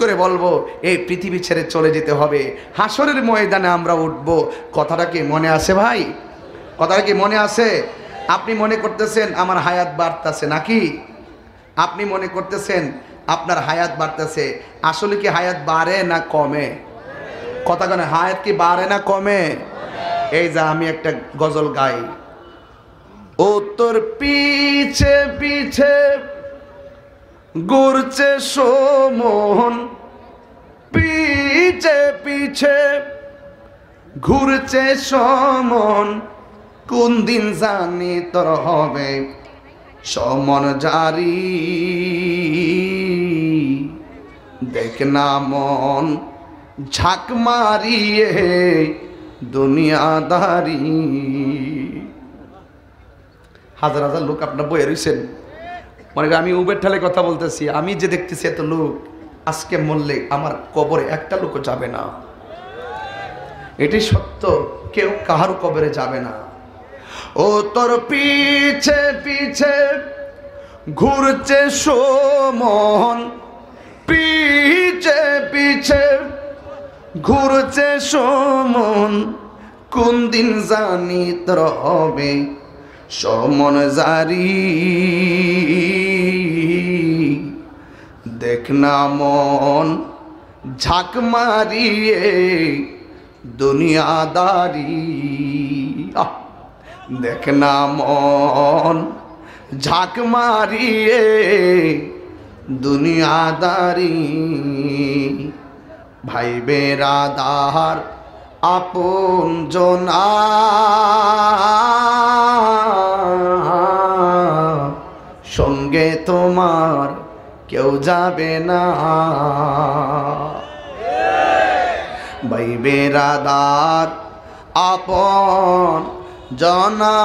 করে বলবো এই পৃথিবী ছেড়ে চলে যেতে হবে, হাসরের ময়দানে আমরা উঠব। কথাটা কি মনে আছে ভাই? কথাটা কি মনে আছে? আপনি মনে করতেছেন আমার হায়াত বাড়তেছে নাকি? আপনি মনে করতেছেন আপনার হায়াত বাড়তেছে, আসলে কি হায়াত বাড়ে না কমে? কথা কেন, হায়াত কি বাড়ে না কমে? এই যে আমি একটা গজল গাই, ও তোর পিছে পিছে ঘুরছে সমন, পিছে পিছে ঘুরছে সমন, কোন দিন জানি তোর হবে সমন জারি। দেখ না মন ঝাঁক মারিয়ে দুনিয়াদারি। হাজার হাজার লোক আপনার বইয়ে রয়েছেন, মনে করেন আমি উবের ঠালে কথা বলতেছি, আমি যে দেখতেছি এত লোক, আজকে মরলে আমার কবরে একটা লোকও যাবে না। এটি সত্য, কেউ কাহার কবরে যাবে না। ও তোর পিছে পিছে ঘুরছে সমন, পিছে পিছে ঘুরছে সমন, কোন দিন জানি তোর হবে সমন জারি। দেখ না মন ঝাঁক মারিয়ে দুনিয়াদারি। দেখ না মন ঝাঁক মারিয়ে দুনিয়াদারি। ভাই বেরাদার আপন জনা সঙ্গে তোমার কেউ যাবে না। ভাই বেরাদার আপন জনা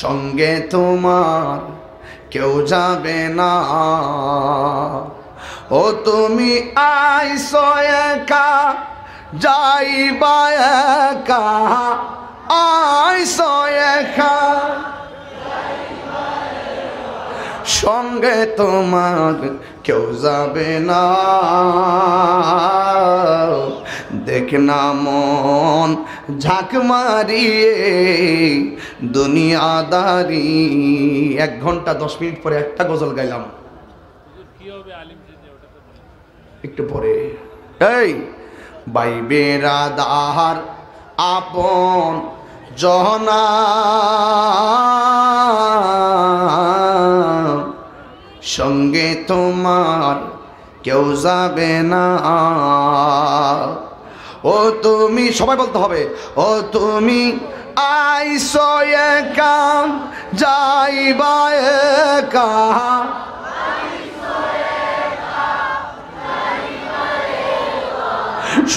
সঙ্গে তোমার কেউ যাবে না। ও তুমি আইসো একা যাইবা একা, আইসো একা সঙ্গে তোমার কেউ যাবে না। দেখ না মন ঝাঁক মারিয়ে দুনিয়াদারি। 1 ঘন্টা 10 মিনিট পরে একটা গজল গাইলাম, একটু পরে এই ভাই বেরাদার আপন জনা সঙ্গে তোমার কেউ যাবে না। ও তুমি, সবাই বলতে হবে, ও তুমি আইসো একা যাইবা একা,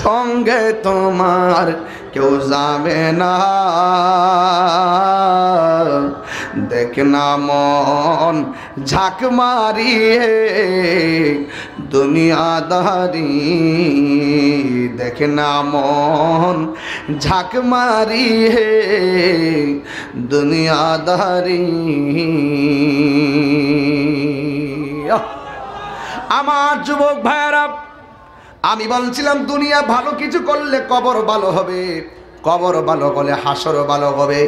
সঙ্গে তোমার কেউ যাবে না। দেখ না মন ঝাঁক মারিয়ে দুনিয়াদারি। দেখ না মন ঝাঁক মারিয়ে দুনিয়াদারি। আমার যুবক ভাইরা, আমি বলছিলাম দুনিয়া ভালো কিছু করলে কবর ভালো হবে, কবর ভালো হলে হাসর ভালো হবে,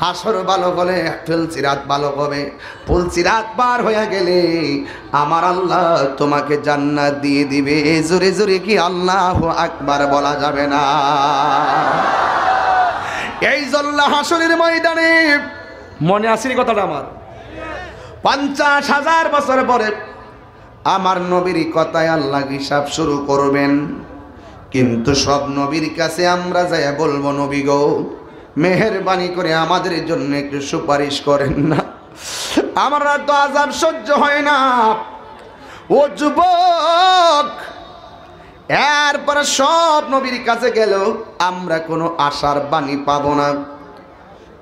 হাসর ভালো হলে ফুলসিরাত ভালো হবে, ফুলসিরাত পার হয়ে গেলে আমার আল্লাহ তোমাকে জান্নাত দিয়ে দিবে। জোরে জোরে কি আল্লাহু আকবার বলা যাবে না? এই জন্য হাসরের ময়দানে মনে আসেনি কথাটা আমার? 50,000 বছর পরে আমার নবীর কথায় আল্লাহ হিসাব শুরু করবেন। কিন্তু সব নবীর কাছে আমরা যাই বলবো, নবী গো মেহেরবানি করে আমাদের জন্য একটু সুপারিশ করেন না, আমরা তো আযাব সহ্য হয় না। ও যুবক, এরপরে সব নবীর কাছে গেল, আমরা কোনো আশার বাণী পাবো না।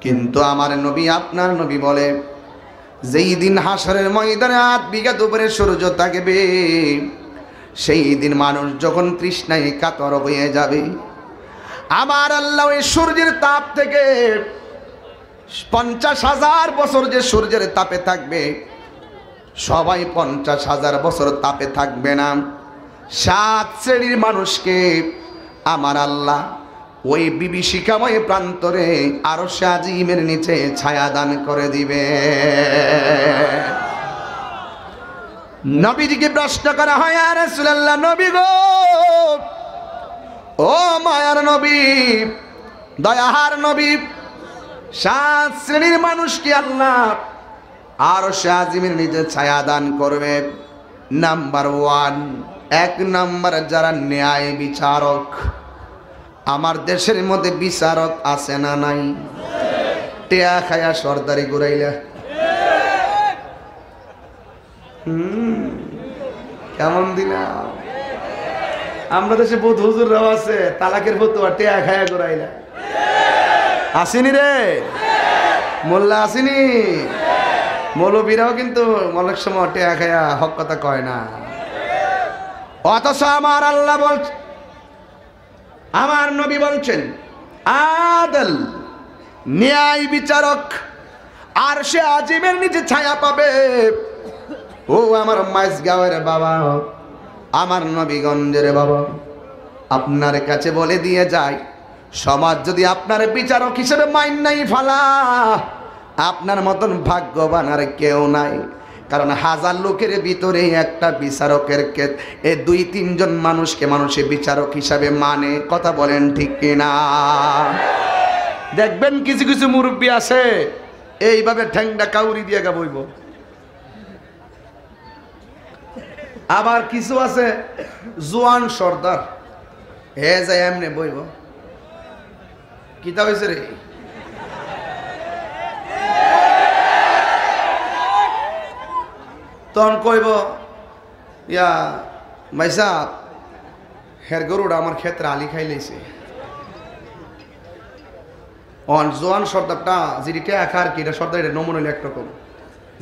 কিন্তু আমার নবী, আপনার নবী বলে, যেই দিন হাসরের ময়দানে 8 বিঘা উপরে সূর্য থাকবে, সেই দিন মানুষ যখন তৃষ্ণায় কাতর হয়ে যাবে, আমার আল্লাহ ওই সূর্যের তাপ থেকে 50,000 বছর যে সূর্যের তাপে থাকবে, সবাই 50,000 বছর তাপে থাকবে না। 7 শ্রেণীর মানুষকে আমার আল্লাহ ওই বিভীষিকাময় প্রান্তরে আরশে আজিমের নিচে ছায়া দান করে দিবে। নবীজিকে প্রশ্ন করা হয়, ইয়া রাসূলুল্লাহ, নবী গো, ও মায়ার নবী, দয়াহার নবী, 7 শ্রেণীর মানুষকে আল্লাহ আরশে আজিমের নিচে ছায়া দান করবে। নাম্বার 1, 1 নাম্বার যারা ন্যায় বিচারক। আমার দেশের মধ্যে বিচারক আছে না নাই? টেয়া খায়া সরদারি ঘুরাইলা, কেমন দিলাম? আমরা দেশে বহুত হুজুররাও আছে, তালাকের ফতুয়া টেয়া খায়া ঘুরাইলা। আসেনি রে মোল্লা, আসেনি? মৌলবীরাও কিন্তু অনেক সময় টেয়া খায়া হক কথা কয় না। অথচ আমার আল্লাহ বলছেন, আমার নবী বলছেন, আদল ন্যায় বিচারক আরশে আজিমের নিচে ছায়া পাবে। ও আমার মাইজগাঁওয়ের বাবা, আমার নবীগঞ্জের বাবা, আপনার কাছে বলে দিয়ে যায়, সমাজ যদি আপনার বিচারক হিসেবে মাইন নাই ফালা, আপনার মতন ভাগ্যবান আর কেউ নাই। কারণ 1000 লোকের ভিতরে একটা বিচারকের এ 2-3 জন মানুষকে মানুষে বিচারক হিসাবে মানে। কথা বলেন ঠিক কিনা? দেখবেন কিছু কিছু মুরব্বী আছে এইভাবে ঠ্যাংটা কাউরি দিয়ে গা বইব, আবার কিছু আছে জোয়ান সর্দার, হে যাই এমনি বইব। কিতা হয়েছে রে? তখন কইব, ইয়া ভাইসা হের গরুটা আমার ক্ষেত্রে আলি খাই লাইছে। জোয়ান সর্দারটা যিনি টেয়া খার কি, এটা সর্দারের নমন হইলে একরকম,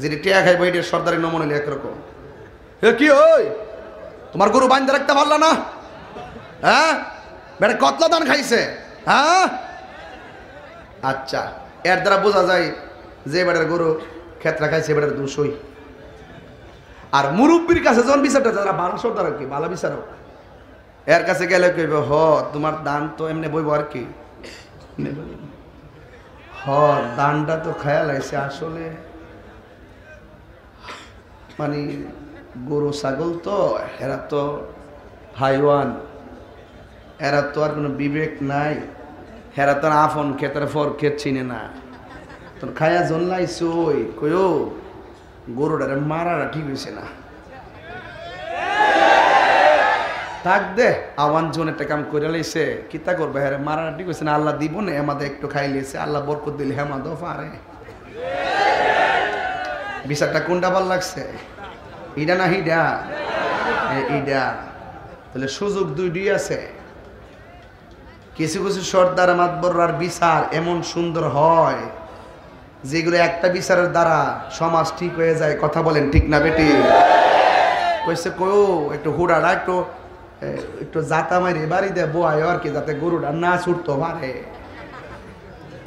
যিনি টেয়া খাইব এটা সর্দারের নমন হইলে একরকম। হে কি ওই, তোমার গরু বান্ধে রাখতে পারল না? হ্যাঁ, বেটা কতলা দান খাইছে? হ্যাঁ, আচ্ছা, এর দ্বারা বোঝা যায় যে বেটার গরু ক্ষেত্রা খাইছে বেটার দোষই। আর মুরব্বীর কাছে যখন বিচারটা, যারা ভালো সর্দার আর কি, ভালো বিচারক, এর কাছে গেলে কইবে, হ তোমার দান তো এমনি বইব আর কি, হ দানটা তো খায়াল আইছে, আসলে মানে গরু ছাগল তো এরা তো হাইওয়ান, এরা তো আর কোনো বিবেক নাই, এরা তো আফন ক্ষেতের ফর ক্ষেত চিনে না। তোর খায়া জন্লাইছে ওই কইও গরুটারে মারাটা ঠিক হয়েছে না, থাক দে আওয়ান জন একটা কাম করে লাইছে, কিতা করবে, হ্যাঁ মারাটা ঠিক হয়েছে না, আল্লাহ দিব না, আমাদের একটু খাই লিয়েছে, আল্লাহ বরকত দিলে হেমাদও পারে। বিচারটা কোনটা ভাল লাগছে, ইডা না হিডা? ইডা। তাহলে সুযোগ দুইটি আছে। কিছু কিছু সর্দার মাতবররার বিচার এমন সুন্দর হয় যেগুলো একটা বিচারের দ্বারা সমাজ ঠিক হয়ে যায়। কথা বলেন ঠিক না বেটি? কইছে কয়ও একটু হুড়াটা একটু একটু জাতা মারি বাড়ি দিয়ে বোয়ায় আর কি, যাতে গরুটা না ছুটতে পারে।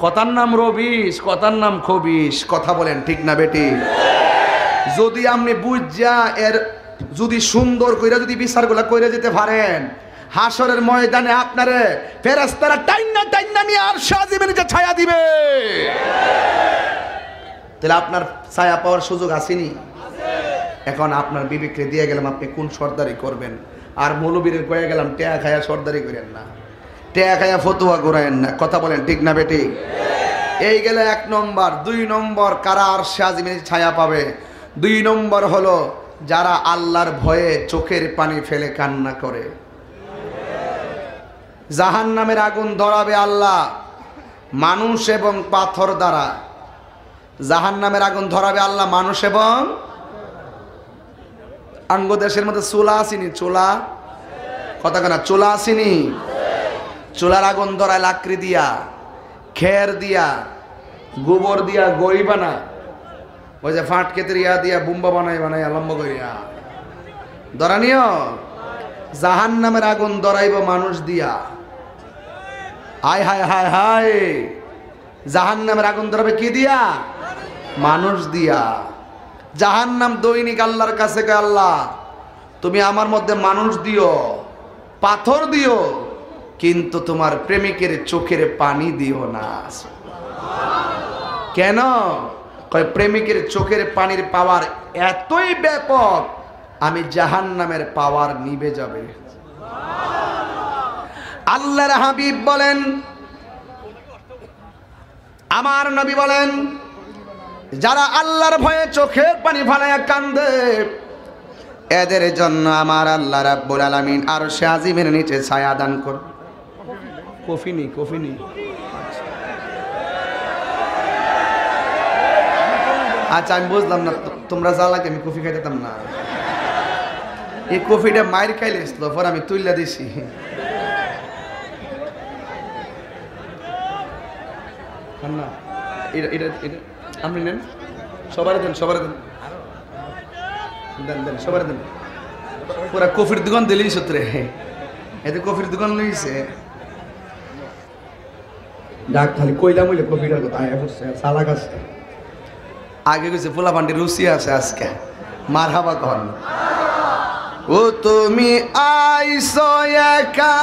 কথার নাম রবিশ, কথার নাম খবিশ। কথা বলেন ঠিক না বেটি? যদি আপনি বুঝা এর যদি সুন্দর কইরা যদি বিচারগুলা কইরা যেতে পারেন, হাসরের ময়দানে আপনারে ফেরেশতারা টাইন্না টাইন্না নিয়ে আরশে আজিমের নিচে ছায়া দিবে। তাহলে আপনার ছায়া পাওয়ার সুযোগ আসেনি? এখন আপনার বিবেককে দিয়ে গেলাম আপনি কোন সর্দারি করবেন, আর মৌলবীরের কয়ে গেলাম টেয়া খায়া সর্দারি করেন না, টেয়া খায়া ফতুয়া ঘুরায়েন না। কথা বলেন ঠিক না বেটি? এই গেলে 1 নম্বর। 2 নম্বর কারা আরশে আজিমের ছায়া পাবে? 2 নম্বর হলো যারা আল্লাহর ভয়ে চোখের পানি ফেলে কান্না করে। জাহান্নামের আগুন ধরাবে আল্লাহ মানুষ এবং পাথর দ্বারা। জাহান্নামের আগুন ধরাবে আল্লাহ মানুষ এবং আঙ্গ দেশের মধ্যে চুলা আসেনি? চুলা কথা কেনা চুলা আসেনি? চুলার আগুন ধরায় লাকড়ি দিয়া, খের দিয়া, গোবর দিয়া, গড়ি বানা, ওই যে ফাট কেতের ইয়া দিয়া বুম্বা বানাই বানাই লম্ব করিয়া ধরানিও। জাহান্নামের আগুন ধরাইব মানুষ দিয়া, হায় হায় হায় হায়, জাহান্নামের আগুন ধরবে কি দিয়া? মানুষ দিয়া। জাহান্নাম দৈনিক আল্লাহর কাছে কয়, আল্লাহ তুমি আমার মধ্যে মানুষ দিও, পাথর দিও, কিন্তু তোমার প্রেমিকের চোখের পানি দিও না। কেন? কয় প্রেমিকের চোখের পানির পাওয়ার এতই ব্যাপক, আমি জাহান্নামের পাওয়ার নিভে যাবে। আল্লাহর হাবিব বলেন, আমার নবী বলেন, যারা আল্লাহর ভয়ে চোখের পানি ফালায়া কান্দে, এদের জন্য আমার আল্লাহ রাব্বুল আলামিন আরশে আজিমের নিচে ছায়া দান করবে। কফিনি কফিনি আচ্ছা আমি বুঝলাম না, তোমরা জ্বালাকে আমি কফি খাইতাম না। এই কফিটা মায়ের খাইলে পর আমি তুইলা দিছি। না এটা এটা এটা আপনি নেন, সবার দেন, সবার দেন, দেন দেন, সবার দেন। পুরা কফির দোকান দিলেই সত্রে, এতে কফির দোকান লইছে। ডাক খালি কইলাম হইলে কফিটার কথা আয়া করছে, সালাক আছে। আগে গেছে পোলা পান্ডি রুচি আছে আজকে, মার হাবা কন। ও তুমি আইসো একা,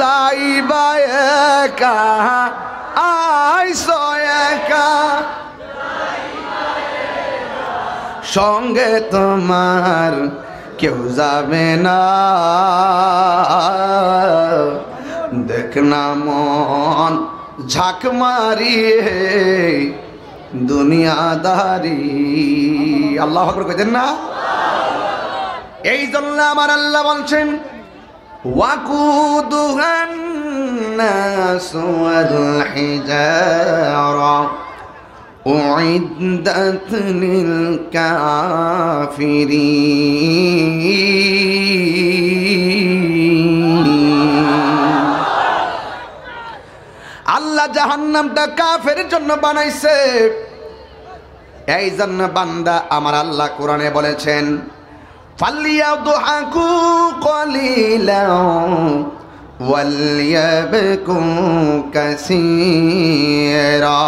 যাইবা একা, আইসো একা, সঙ্গে তোমার কেউ যাবে না, দেখ না মন ঝাঁক মারিয়ে দুনিয়াদারি। আল্লাহু আকবার কইতেন না? এই জন্য আমার আল্লাহ বলছেন, ওয়াকুদুহান নাসু ওয়াল হিজারা উইদ্দাত লিল কাফিরিন। আল্লাহ জাহান্নামটা কাফের জন্য বানাইছে। এই জন্য বান্দা আমার আল্লাহ কোরআনে বলেছেন, ফালিয়াদহাকু কলিলান ওয়ালিয়াবকু কাসীরা।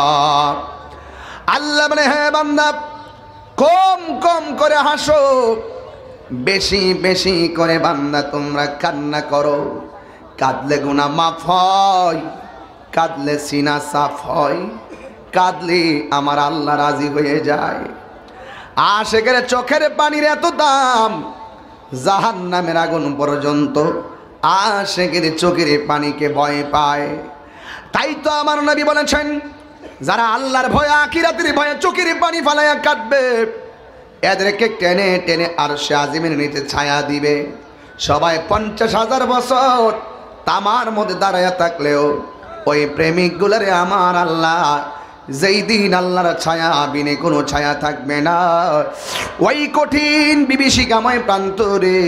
আল্লাহ বলে, হ্যাঁ বান্দা, কম কম করে হাসো, বেশি বেশি করে বান্দা তোমরা কান্না করো। কাঁদলে গুনাহ মাফ হয়, কাঁদলে সিনা সাফ হয়, কাঁদলে আমার আল্লাহ রাজি হয়ে যায়। আশেকের চোখের পানির এত দাম, জাহান্নামের আগুন পর্যন্ত আশেকের চোখের পানিকে ভয় পায়। তাই তো আমার নবী বলেছেন, যারা আল্লাহর ভয়ে আখিরাতের ভয়ে চোখের পানি ফালাইয়া কাঁদবে, এদেরকে টেনে টেনে আরশে আজিমের নিচে ছায়া দিবে। সবাই 50,000 বছর তামার মধ্যে দাঁড়াইয়া থাকলেও ওই প্রেমিকগুলারে আমার আল্লাহ যেই দিন আল্লাহর ছায়া বিনে কোনো ছায়া থাকবে না, ওই কঠিন বিভীষিকাময় প্রান্তরে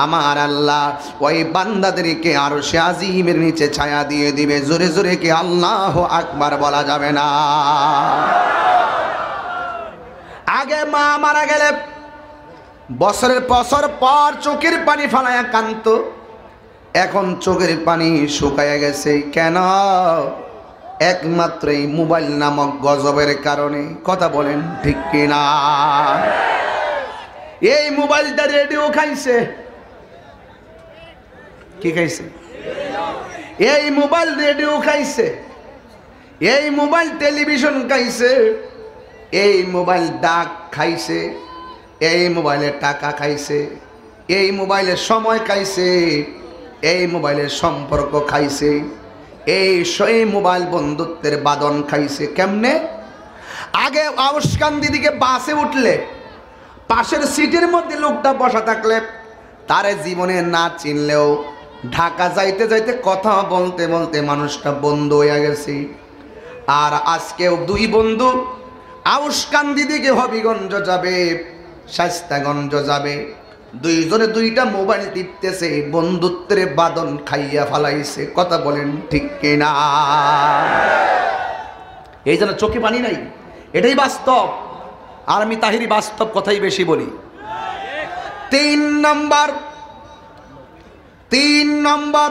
আমার আল্লাহ ওই বান্দাদেরকে আরশে আজিমের নিচে ছায়া দিয়ে দিবে। জোরে জোরে কি আল্লাহু আকবার বলা যাবে না? আগে মা মারা গেলে বছরের বছর পর চোখের পানি ফালায়া কান্ত, এখন চোখের পানি শুকায়া গেছে। কেন? একমাত্র এই মোবাইল নামক গজবের কারণে। কথা বলেন ঠিক কিনা? এই মোবাইলটা রেডিও খাইছে। কি খাইছে? এই মোবাইল রেডিও খাইছে, এই মোবাইল টেলিভিশন খাইছে, এই মোবাইল ডাক খাইছে, এই মোবাইলে টাকা খাইছে, এই মোবাইলের সময় খাইছে, এই মোবাইলের সম্পর্ক খাইছে, এই মোবাইল বন্ধুত্বের বাদন খাইছে। কেমনে? আগে আউসকান দিদিকে বাসে উঠলে পাশের সিটের মধ্যে লোকটা বসা থাকলে তারে জীবনে না চিনলেও ঢাকা যাইতে যাইতে কথা বলতে বলতে মানুষটা বন্ধু হয়ে গেছে। আর আজকেও দুই বন্ধু আউসকান দিদিকে হবিগঞ্জ যাবে, শাস্তাগঞ্জ যাবে, দুইজনে দুইটা মোবাইল টিপতেছে, বন্ধুত্বের বাদন খাইয়া ফালাইছে। কথা বলেন ঠিক কিনা? এই জন্য চোখে পানি নাই, এটাই বাস্তব। আর আমি তাহিরি বাস্তব কথাই বেশি বলি। 3 নম্বর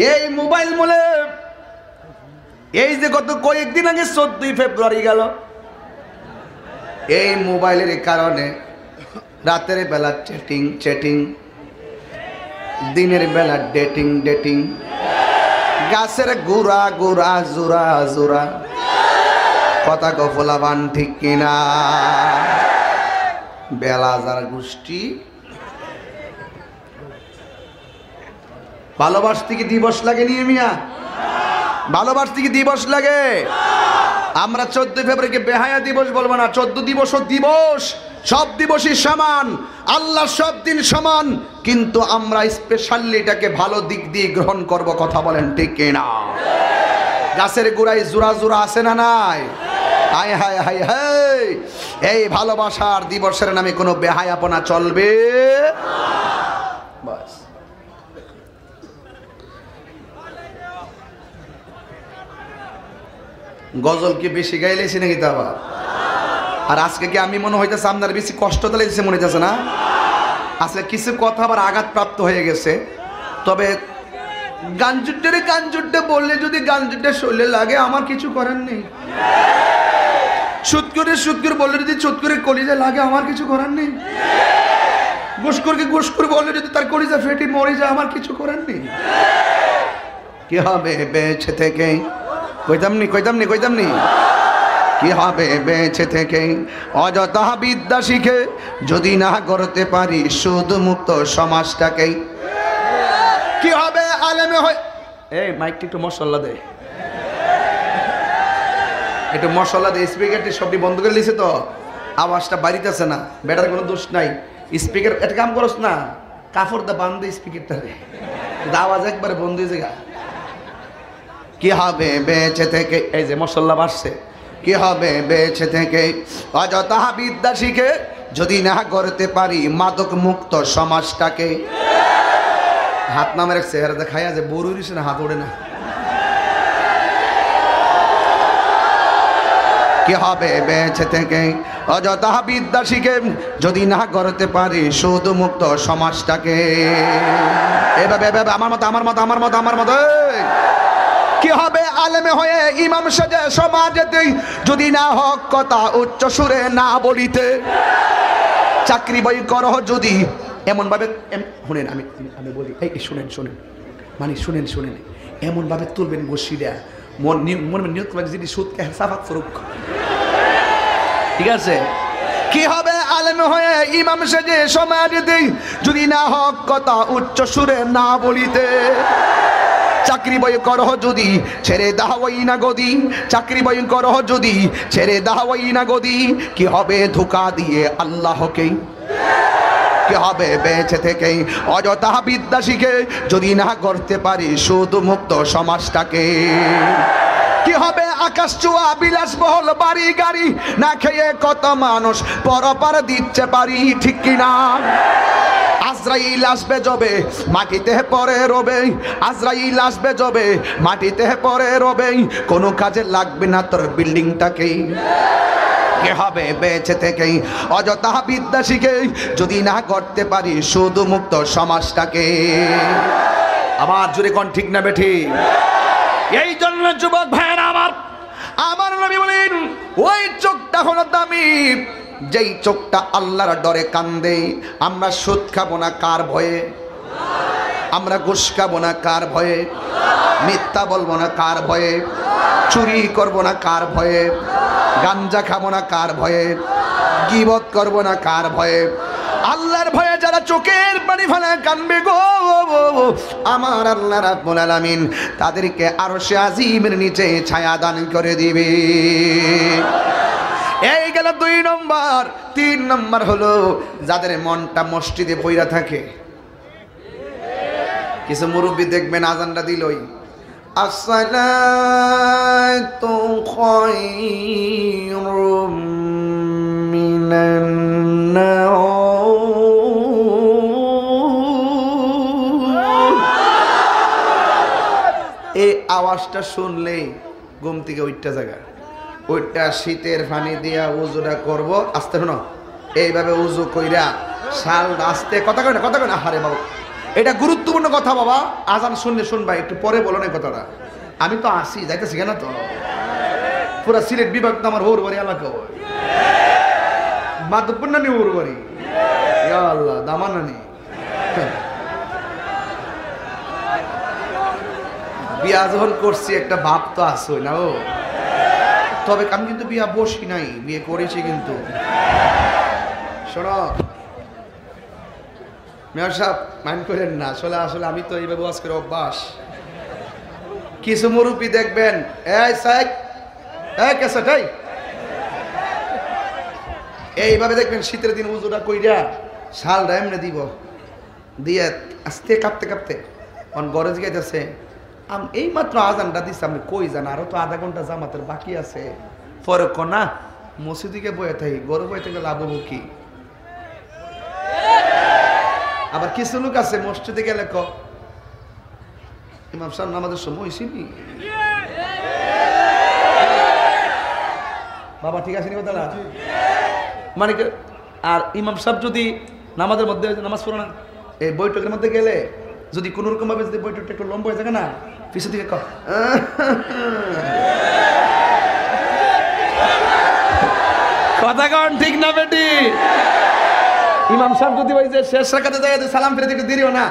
এই মোবাইল বলে এই যে গত কয়েকদিন আগে 14 ফেব্রুয়ারি গেল, এই মোবাইলের কারণে রাতের বেলা চ্যাটিং, দিনের বেলা ডেটিং, গাছের গোড়া জোড়া কথা গফলাবান ঠিক কিনা? বেলাজার গোষ্ঠী ভালোবাসতে কি দিবস লাগে নিয়ে মিয়া? ভালোবাসতে কি দিবস লাগে? আমরা 14 ফেব্রুয়ারিকে বেহায়া দিবস বলবো না, 14 দিবস ও দিবস, সব দিবসই সমান, আল্লাহ সব দিন সমান, কিন্তু আমরা স্পেশালি এটাকে ভালো দিক দিয়ে গ্রহণ করব। কথা বলেন ঠিক কিনা? গাছের গোড়ায় জোড়া আছে না নাই? হায় হায় হায় হায়, এই ভালোবাসার দিবসের নামে কোনো বেহায়াপনা চলবে বাস। গজল কি বেশি গাইলেছি নাকি তা আবার? আর আজকে কি আমি মনে হইতেছে আপনার বেশি কষ্ট দিয়েছে মনে হইতেছে না? আজকে কিছু কথা আবার আঘাতপ্রাপ্ত হয়ে গেছে। তবে গান জুটে বললে যদি গান জুটে শরীরে লাগে আমার কিছু করার নেই। সুৎকুর বললে যদি চুৎকুরে কলিজা লাগে আমার কিছু করার নেই। গোসকুর বললে যদি তার কলিজা ফেটে মরে যায় আমার কিছু করার নেই। কি হবে বেঁচে থেকে? কইতাম নি কি হবে বেঁচে থেকে অযথা বিদ্যা শিখে যদি না করতে পারি শুধু মুক্ত সমাজটাকে? কি হবে আলেমে হয়? এই মাইকটা একটু মশলা দে, একটু মশলা দে। স্পিকারটি সবটি বন্ধ করে দিয়েছে তো আওয়াজটা বাড়িতেছে না। বেটার কোনো দোষ নাই, স্পিকার একটা কাম করস না, কাপড় দা বান্ধে স্পিকারটা দে, আওয়াজ একবারে বন্ধ হয়ে যায়। কি হবে বেঁচে থেকে? এই যে মশলা বাড়ছে। কি হবে বেঁচে থেকে অযথা বিদ্যা শিখে যদি না করতে পারি মাদক মুক্ত সমাজটাকে? হাত নামের চেহারা দেখাইয়া যে বড় হইছে না, হাত ওড়ে না। কি হবে বেঁচে থেকে অযথা বিদ্যা শিখে যদি না করতে পারি শুধু মুক্ত সমাজটাকে? এভাবে আমার মতো কি হবে আলেমে হয়ে ইমাম সাজে সমাজেতে যদি না হক কথা উচ্চ সুরে না বলিতে? চাকরি বই করো যদি এমন ভাবে শুনেন, আমি বলি এই শুনেন মানে শুনেন এমন ভাবে তুলবেন বসিরা মন নিয়ত করবেন যদি সুদকে হেসাফাত ফরুক। ঠিক আছে? কি হবে আলেম হয়ে ইমাম সাজে সমাজেতে যদি না হক কথা উচ্চ সুরে না বলিতে? চাকরি বই করহ যদি ছেড়ে দাওয়াই না গদি, চাকরি বই করহ যদি ছেড়ে দাওয়াই না গদি, কি হবে ধোঁকা দিয়ে আল্লাহকে? কি হবে বেঁচে থেকে অযথা বিদ্যা শিখে যদি না করতে পারি শুধু মুক্ত সমাজটাকে? কি হবে আকাশ চুয়া বিলাসবহুল বাড়ি গাড়ি না খেয়ে কত মানুষ পরপার দিচ্ছে পারি? ঠিক কিনা? আজরাইল আসবে যবে মাটিতে পড়ে রবে, আজরাইল আসবে যবে মাটিতে পড়ে রবে, কোনো কাজে লাগবে না তোর বিল্ডিংটাকে। কি হবে বেঁচে থেকে অযথা বিদ্যা শিখে যদি না করতে পারি শুধু মুক্ত সমাজটাকে? আমার জোরে কোন ঠিক না বেঠি? এই জন্য যুবক ভাইয়েরা আমার নবী বলেন ওই চোখটা হলো দামি যেই চোখটা আল্লাহর ডরে কান্দে। আমরা সুদ খাবো না কার ভয়ে? আমরা ঘুষ খাবো না কার ভয়ে? মিথ্যা বলবো না কার ভয়ে? চুরি করবো না কার ভয়ে? গাঞ্জা খাবো না কার ভয়ে? গীবত করবো না কার ভয়ে? আল্লাহর ভয়ে যারা চোখের পানি ফেলে কানবে গো আমার আল্লাহ রাব্বুল আলামিন তাদেরকে আরশে আজিমের নিচে ছায়া দান করে দিবে। এই গেল 2 নম্বর। 3 নম্বর হলো যাদের মনটা মসজিদে পইরা থাকে। কিছু মুরব্বী দেখবেন আজানটা দিলই আসসালাতু খায়রুম মিনান নাওম। এই আওয়াজটা শুনলে ঘুম থেকে উঠটা জায়গা ওইটা শীতের পানি দিয়া উজুটা করবো। আস্তে শোনো, এইভাবে উজু কইরা শাল আস্তে কথা কয় না হারে বাবু এটা গুরুত্বপূর্ণ কথা বাবা। আজান শুনলে শুনবা, একটু পরে বলো না কথাটা। আমি তো আসি, যাইতেছি কেন তো, পুরা সিলেট বিভাগ তো আমার হোর বাড়ি এলাকা, মাধবপুর না নি ওর বাড়ি, আল্লাহ দামানা নি। বিয়া যখন করছি একটা ভাব তো আসই না ও, তবে আমি কিন্তু বিয়া বসি নাই, বিয়ে করেছি কিন্তু। শোনো মেয়র সাহেব, মাইন্ড করেন না, আসলে আসলে আমি তো এইভাবে ওয়াজ করে অভ্যাস। কিছু মুরব্বী দেখবেন, এই সাইক এই কেসাটাই এইভাবে দেখবেন শীতের দিন উজুটা কইরা শালটা এমনি দিব দিয়ে আস্তে কাঁপতে কাঁপতে অন গরজ গাইতেছে। এই মাত্র আজানটা দিচ্ছে, আপনি কই যান, আরো তো আধা ঘন্টা জামাতের বাকি আছে। পরে না মসজিদিকে বয়ে থাকি, গরু বয়ে থেকে লাভ হবো কি? আবার কিছু লোক আছে মসজিদে গেলে ক ইমাম সাহেব নামাজের সময় হয়েছিনি বাবা, ঠিক আছে নি কথাটা? মানে আর ইমাম সাহেব যদি নামাজের মধ্যে নামাজ পড়ো না, এই বৈঠকের মধ্যে গেলে যদি কোন রকম ভাবে যদি বৈঠকটা একটু লম্বা হয়ে থাকে না, পিছন দিকে কথা কন ঠিক না বেটি? ইমাম সাহেব যদি ওই যে শেষ রাকাতে যায় সালাম ফিরে দিতে দিও না,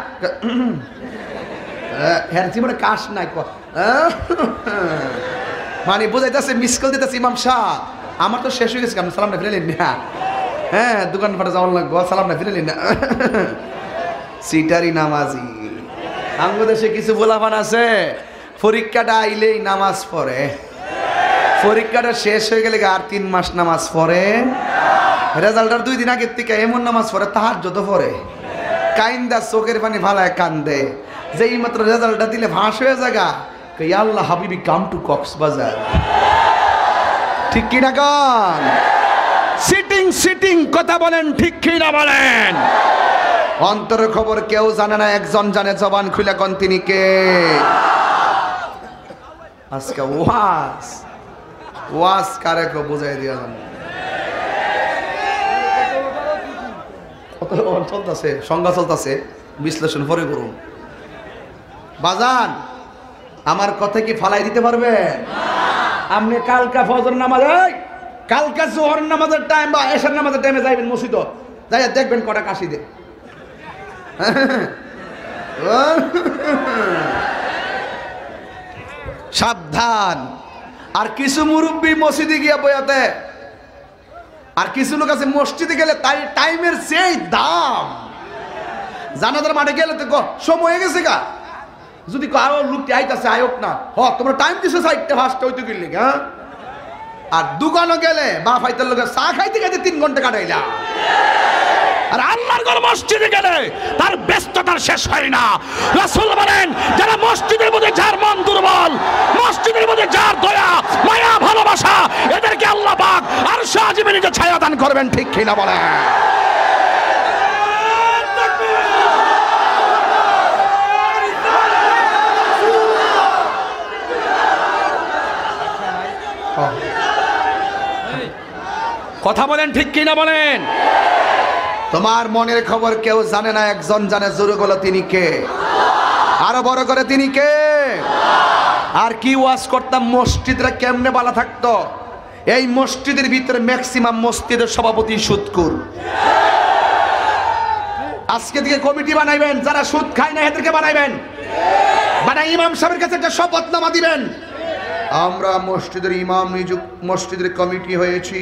হ্যাঁ জীবনে কাশ নাই, মানে বোঝাইতেছে মিস কল দিতেছে ইমাম সাহেব আমার তো শেষ হয়ে গেছে, আপনি সালামটা ফিরে নিন না। হ্যাঁ দোকান ফাটে যাওয়ার লাগবো, সালামটা ফিরে নিন না। সিটারি নামাজি বাংলাদেশে কিছু বলাবান আছে, পরীক্ষাটা আইলেই নামাজ পড়ে, পরীক্ষাটা শেষ হয়ে গেলে আর 3 মাস নামাজ পড়ে, রেজাল্টার 2 দিন আগের থেকে এমন নামাজ পড়ে তাহার যত পড়ে, কাইন্দা চোখের পানি ভালায় কান্দে, যেই মাত্র রেজাল্টটা দিলে ভাস হয়ে জায়গা, আল্লাহ হাবিবি কাম টু কক্সবাজার। ঠিক কিনা গান? সিটিং সিটিং কথা বলেন, ঠিক কিনা বলেন? অন্তরের খবর কেউ জানে না, একজন জানে, জবান খুলে কোন তিনি কে? আজকে ওয়াজ ওয়াজ কারে কো বুঝাই দিলাম। চলতেছে সংজ্ঞা চলতেছে, বিশ্লেষণ পরে করুন। বাজান আমার কথা কি ফালাই দিতে পারবে? আপনি কালকা ফজর নামাজ, কালকা জোহর নামাজের টাইম বা এশার নামাজের টাইমে যাইবেন মসজিদ, যাই দেখবেন কটা কাশি দে। সাবধান। আর কিছু মুরব্বী মসজিদে গিয়া বয়াতে, আর কিছু লোক আছে মসজিদে গেলে তাই টাইমের সেই দাম, জানাজার মাঠে গেলে তো সময় হয়ে গেছে গা, যদি আরো লোকটি আইতাছে আয়োগ না, তোমরা টাইম দিছো 4টা 5টা হইতে গেলে, হ্যাঁ। আর দোকানে গেলে বা ফাইতার লোক চা খাইতে খাইতে 3 ঘন্টা কাটাইলা। আর আল্লাহর ঘর মসজিদে গেলে তার ব্যস্ততার শেষ হয় না। রাসূল বলেন, যারা মসজিদের মধ্যে যার মন দুর্বল, মসজিদের মধ্যে যার দয়া মায়া ভালোবাসা, এদেরকে আল্লাহ পাক আরশে আজিমে নিজে ছায়া দান করবেন। ঠিক কিনা বলেন? কথা বলেন, ঠিক কিনা বলেন? তোমার মনের খবর কেউ জানে না, একজন জানে, জোরে বলো তিনি কে? আরো বড় করে তিনি কে? আর কি ওয়াজ করতাম, মসজিদরা কেমনে বালা থাকতো। এই মসজিদের ভিতরে ম্যাক্সিমাম মসজিদের সভাপতি সুদখোর। আজকে থেকে কমিটি বানাইবেন, যারা সুদ খায় না এদেরকে বানাইবেন, বানাই ইমাম সাহেবের কাছে একটা শপথনামা দিবেন, আমরা মসজিদের ইমাম নিযুক্ত, মসজিদের কমিটি হয়েছি,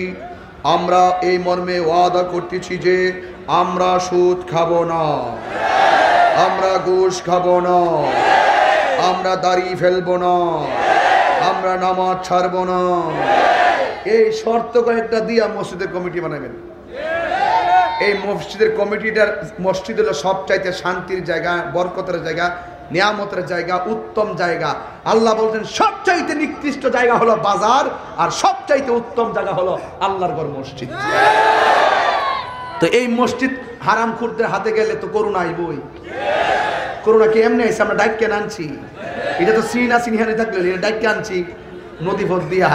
আমরা এই মর্মে ওয়াদা করতেছি যে আমরা সুদ খাবো না, আমরা ঘুষ খাবো না, আমরা দাড়ি ফেলবো না, আমরা নামাজ ছাড়বো না। এই শর্ত কয়েকটা দিয়া মসজিদের কমিটি বানাবেন। এই মসজিদের কমিটিটার, মসজিদ হলো সবচাইতে শান্তির জায়গা, বরকতের জায়গা, নিয়ামতের জায়গা, উত্তম জায়গা। আল্লাহ বলছেন সবচাইতে নিকৃষ্ট জায়গা হলো বাজার, আর সবচাইতে উত্তম জায়গা হলো আল্লাহর ঘর মসজিদ। তো এই মসজিদ হারাম খুরদের হাতে গেলে তো করোনা আইবই। করোনা কি এমনি আইছে? আমরা ডাইক কেন আনছি? এটা তো সিনা সিনহানি থাকলে ডাইক কে আনছি, নদী ভোট দিয়া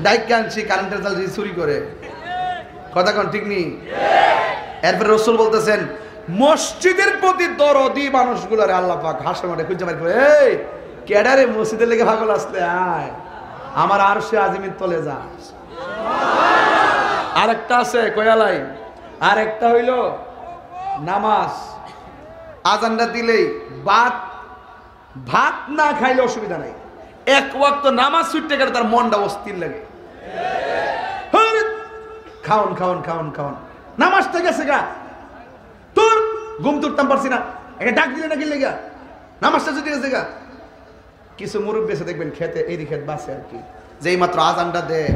ডাইক কে আনছি, কারেন্টের জাল চুরি করে। কথা কোন ঠিক নেই? এরপরে রাসূল বলতেছেন মসজিদের প্রতি দরদি মানুষগুলারে আল্লাহ পাক হাসে মাঠে খুঁজে বের করে, এই কেডারে মসজিদের লেগে পাগল আসলে আয় আমার আরশে আজিমের তলে যা। আরেকটা আছে কয়ালাই, আরেকটা হইল নামাজ। আজানটা দিলেই ভাত না খাইলে অসুবিধা নাই, এক ওয়াক্ত নামাজ ছুটতে গেলে তার মনটা অস্থির লাগে। খাওন খাওন খাওন খাওন নামাজটা গেছে গা, তোর ঘুম তুলতাম পারছি না, একটা ডাক দিলে না গেলে গা, নামাজটা যদি গেছে গা। কিছু মুরব্বী এসে দেখবেন খেতে এই খেত বাসে আর কি, যেই মাত্র আজানটা দেয়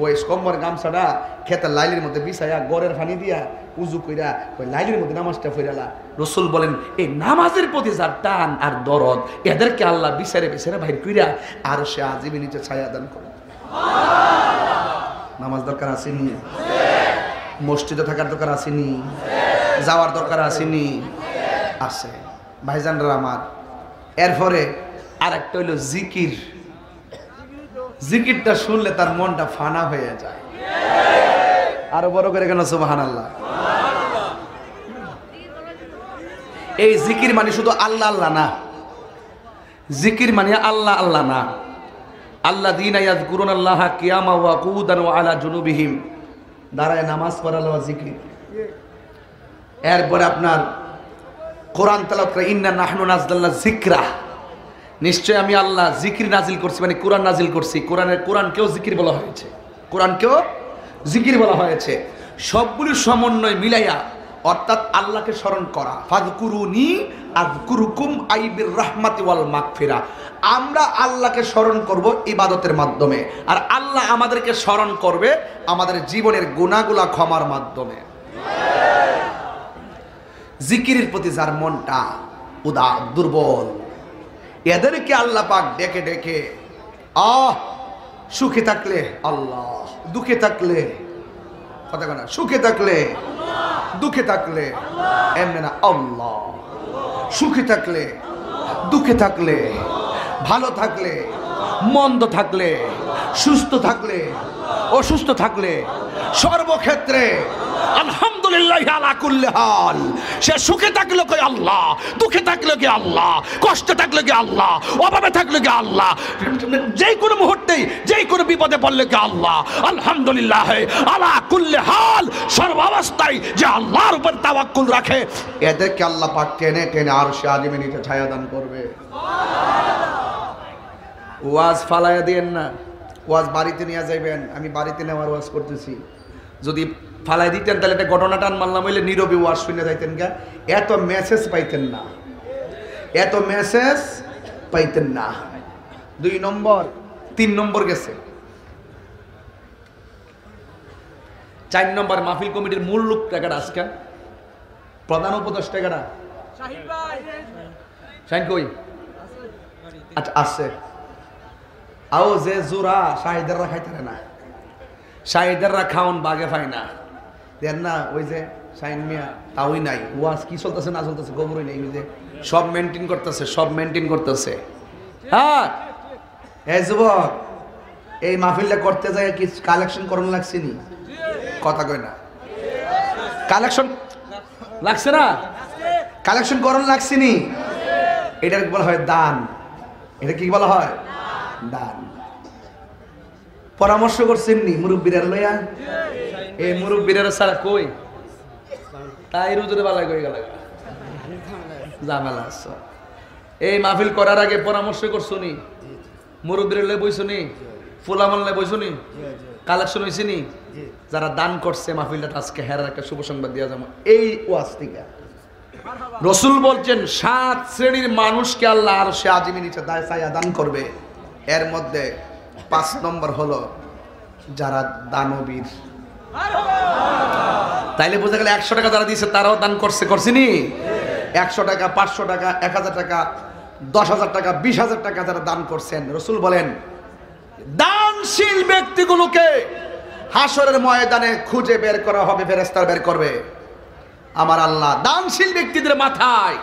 ওই কম্বর গামছাটা খেতের লাইলের মধ্যে বিছাইয়া গড়ের পানি দিয়া উজু কইরা ওই লাইলের মধ্যে নামাজটা ফিরালা। রসুল বলেন এই নামাজের প্রতি যার টান আর দরদ এদেরকে আল্লাহ বিচারে বিচারে ভাই কইরা আর সে আজিমে নিচে ছায়া দান করে। নামাজ দরকার আসেনি, মসজিদে থাকার দরকার আসেনি, যাওয়ার দরকার আসেনি, আছে ভাইজানরা আমার। এরপরে আর একটা হইল জিকির। জিকিরটা শুনলে তার মনটা ফানা হয়ে যায়। আরো বড় করে কেন সুবহানাল্লাহ। এই জিকির মানে শুধু আল্লাহ আল্লাহ না, জিকির মানে আল্লাহ আল্লাহ না। আল্লাযীনা ইয়াযকুরুনাল্লাহা কিয়ামান ওয়া কুউদান ওয়া আলা জুনুবিহিম, দাঁড়ায় নামাজ পড়ালো জিকির। এরপরে আপনার কোরআন তেলাওয়াত করে, ইন্না নাহনু নাযালনা যিকরা, নিশ্চয় আমি আল্লাহ জিকির নাজিল করছি, মানে কোরআন নাজিল করছি। কোরআনকেও জিকির বলা হয়েছে, কোরআনকেও জিকির বলা হয়েছে। সবগুলির সমন্বয় মিলাইয়া অর্থাৎ আল্লাহকে স্মরণ করা। ফাযকুরুনি আযকুরুকুম আই বির রাহমাতি ওয়াল মাগফিরা, আমরা আল্লাহকে স্মরণ করব ইবাদতের মাধ্যমে, আর আল্লাহ আমাদেরকে স্মরণ করবে আমাদের জীবনের গুনাহগুলা ক্ষমার মাধ্যমে। জিকিরের প্রতি যার মনটা উদার দুর্বল, এদেরকে আল্লাহ পাক ডেকে ডেকে সুখে থাকলে আল্লাহ, দুঃখে থাকলে কথা না, সুখে থাকলে দুঃখে থাকলে এমনি না আল্লাহ, সুখে থাকলে দুঃখে থাকলে ভালো থাকলে মন্দ থাকলে সুস্থ থাকলে অসুস্থ থাকলে সর্বক্ষেত্রে আলহামদুলিল্লাহ আলা কুল্লি হাল। সে সুখে থাকলে কি আল্লাহ, দুঃখে থাকলে কি আল্লাহ, কষ্টে থাকলে কি আল্লাহ, অভাবে থাকলে কি আল্লাহ, যেই কোনো মুহূর্তেই যেই কোনো বিপদে পড়লে কি আল্লাহ। আলহামদুলিল্লাহ আলা কুল্লি হাল, সর্বাবস্থায় যে আল্লাহর উপর তাওয়াক্কুল রাখে এদেরকে আল্লাহ পাক টেনে টেনে আরশে আজিমে নিচে ছায়া দান করবে। ওয়াজ ফালাইয়া দিয়েন না, ওয়াজ বাড়িতে নিয়ে যাইবেন। আমি বাড়িতে নেওয়ার ওয়াজ করতেছি, যদি ফালাই দিতেন তাহলে একটা ঘটনা টান মারলাম হইলে নীরবে ওয়াজ শুনে যাইতেন গা, এত মেসেজ পাইতেন না, এত মেসেজ পাইতেন না। 2 নম্বর 3 নম্বর গেছে। 4 নম্বর মাহফিল কমিটির মূল লোক টাকাটা আজকে প্রধান উপদেষ্টাটা শাহিন কই? আচ্ছা আছে। আও যে জোড়া শাহিদেররা খাইতে না, শাহিদেররা খাওন বাগে পায় না, দেন না ওই যে শাহিন মিয়া তাওই নাই। ওয়াজ কি চলতেছে না চলতেছে গোবরই নেই, ওই যে সব মেনটেন করতেছে, সব মেনটেন করতেছে। হ্যাঁ এই যুবক, এই মাহফিলটা করতে যায় কি কালেকশন করন লাগছে নি? কথা কই না, কালেকশন লাগছে না? কালেকশন করন লাগছে নি? এটাকে বলা হয় দান। এটা কি বলা হয়? দান। পরামর্শ করছেন নি মুরব্বীরা লইয়া? এই মুরব্বীরা সারা কই তাই রুজুরে বালা কই গেল ঝামেলা আছে। এই মাহফিল করার আগে পরামর্শ করছো নি? মুরব্বীরা লয়ে বইছো নি? ফুলামল লয়ে বইছো নি? কালেকশন হইছে নি? যারা দান করছে মাহফিলটা আজকে হেরার একটা শুভ সংবাদ দিয়া যাবো। এই ওয়াজ থেকে রসুল বলছেন 7 শ্রেণীর মানুষকে আল্লাহ আরশে আজিমের নিচে ছায়া দান করবে। এর মধ্যে 5 নম্বর হলো যারা দানবীর। তাইলে বোঝা গেল 100 টাকা যারা দিয়েছে তারাও দান করছে, করছেনি? 100 টাকা, 500 টাকা, 1000 টাকা, 10,000 টাকা, 20,000 টাকা যারা দান করছেন, রসুল বলেন দানশীল ব্যক্তিগুলোকে হাসরের ময়দানে খুঁজে বের করা হবে, ফেরেশতারা বের করবে। আমার আল্লাহ দানশীল ব্যক্তিদের মাথায়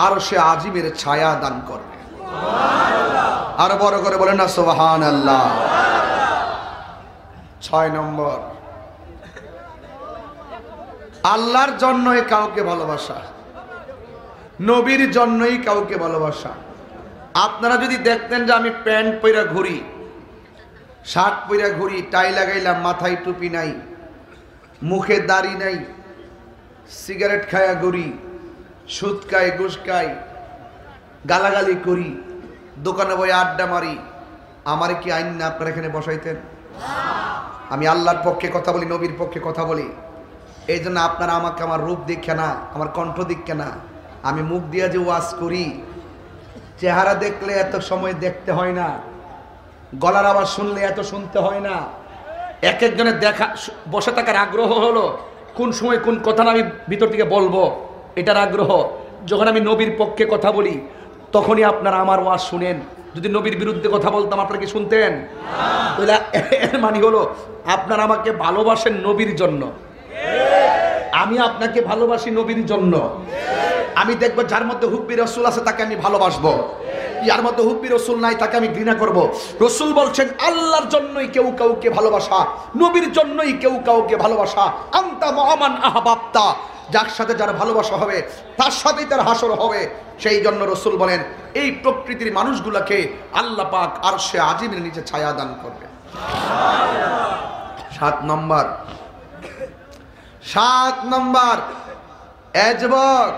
আরশে আজিমের ছায়া দান করবে। আরো বড় করে বলেন না সুবহানাল্লাহ। 6 নম্বর আল্লাহর জন্যই কাউকে ভালোবাসা, নবীর জন্যই কাউকে ভালোবাসা। আপনারা যদি দেখতেন যে আমি প্যান্ট পইরা ঘুরি, শার্ট পইরা ঘুরি, টাই লাগাইলাম, মাথায় টুপি নাই, মুখে দাড়ি নাই, সিগারেট খায়া ঘুরি, সুদ খাই, ঘুষ খাই, গালাগালি করি, দোকানে বই আড্ডা মারি, আমার কি আইন না আপনারা এখানে বসাইতেন? আমি আল্লাহর পক্ষে কথা বলি, নবীর পক্ষে কথা বলি। এই জন্য আপনারা আমাকে আমার রূপ দেখে না, আমার কণ্ঠ দেখে না, আমি মুখ দিয়ে যে ওয়াজ করি, চেহারা দেখলে এত সময় দেখতে হয় না, গলার আওয়াজ শুনলে এত শুনতে হয় না। এক একজনের দেখা বসে থাকার আগ্রহ হলো কোন সময় কোন কথা আমি ভিতর থেকে বলবো, এটার আগ্রহ। যখন আমি নবীর পক্ষে কথা বলি তখনই আপনারা আমার ওয়াজ শুনেন। যদি নবীর বিরুদ্ধে কথা বলতাম আপনারা কি শুনতেন? তাহলে এর মানে হলো আপনারা আমাকে ভালোবাসেন নবীর জন্য, আমি আপনাকে ভালোবাসি নবীর জন্য। আমি দেখবো যার মধ্যে হুব্বি রসুল আছে তাকে আমি ভালোবাসবো, যার মধ্যে হুব্বি রসুল নাই তাকে আমি ঘৃণা করব। রসুল বলছেন আল্লাহর জন্যই কেউ কাউকে ভালোবাসা, নবীর জন্যই কেউ কাউকে ভালোবাসা। আনতা মুআমান আহবাবতা, যার সাথে যার ভালোবাসা হবে তার সাথেই তার হাসর হবে। সেই জন্য রসুল বলেন এই প্রকৃতির মানুষগুলোকে আল্লাহ পাক আরশে আজিমের নিচে ছায়া দান করবে। 7 নম্বর যুবক,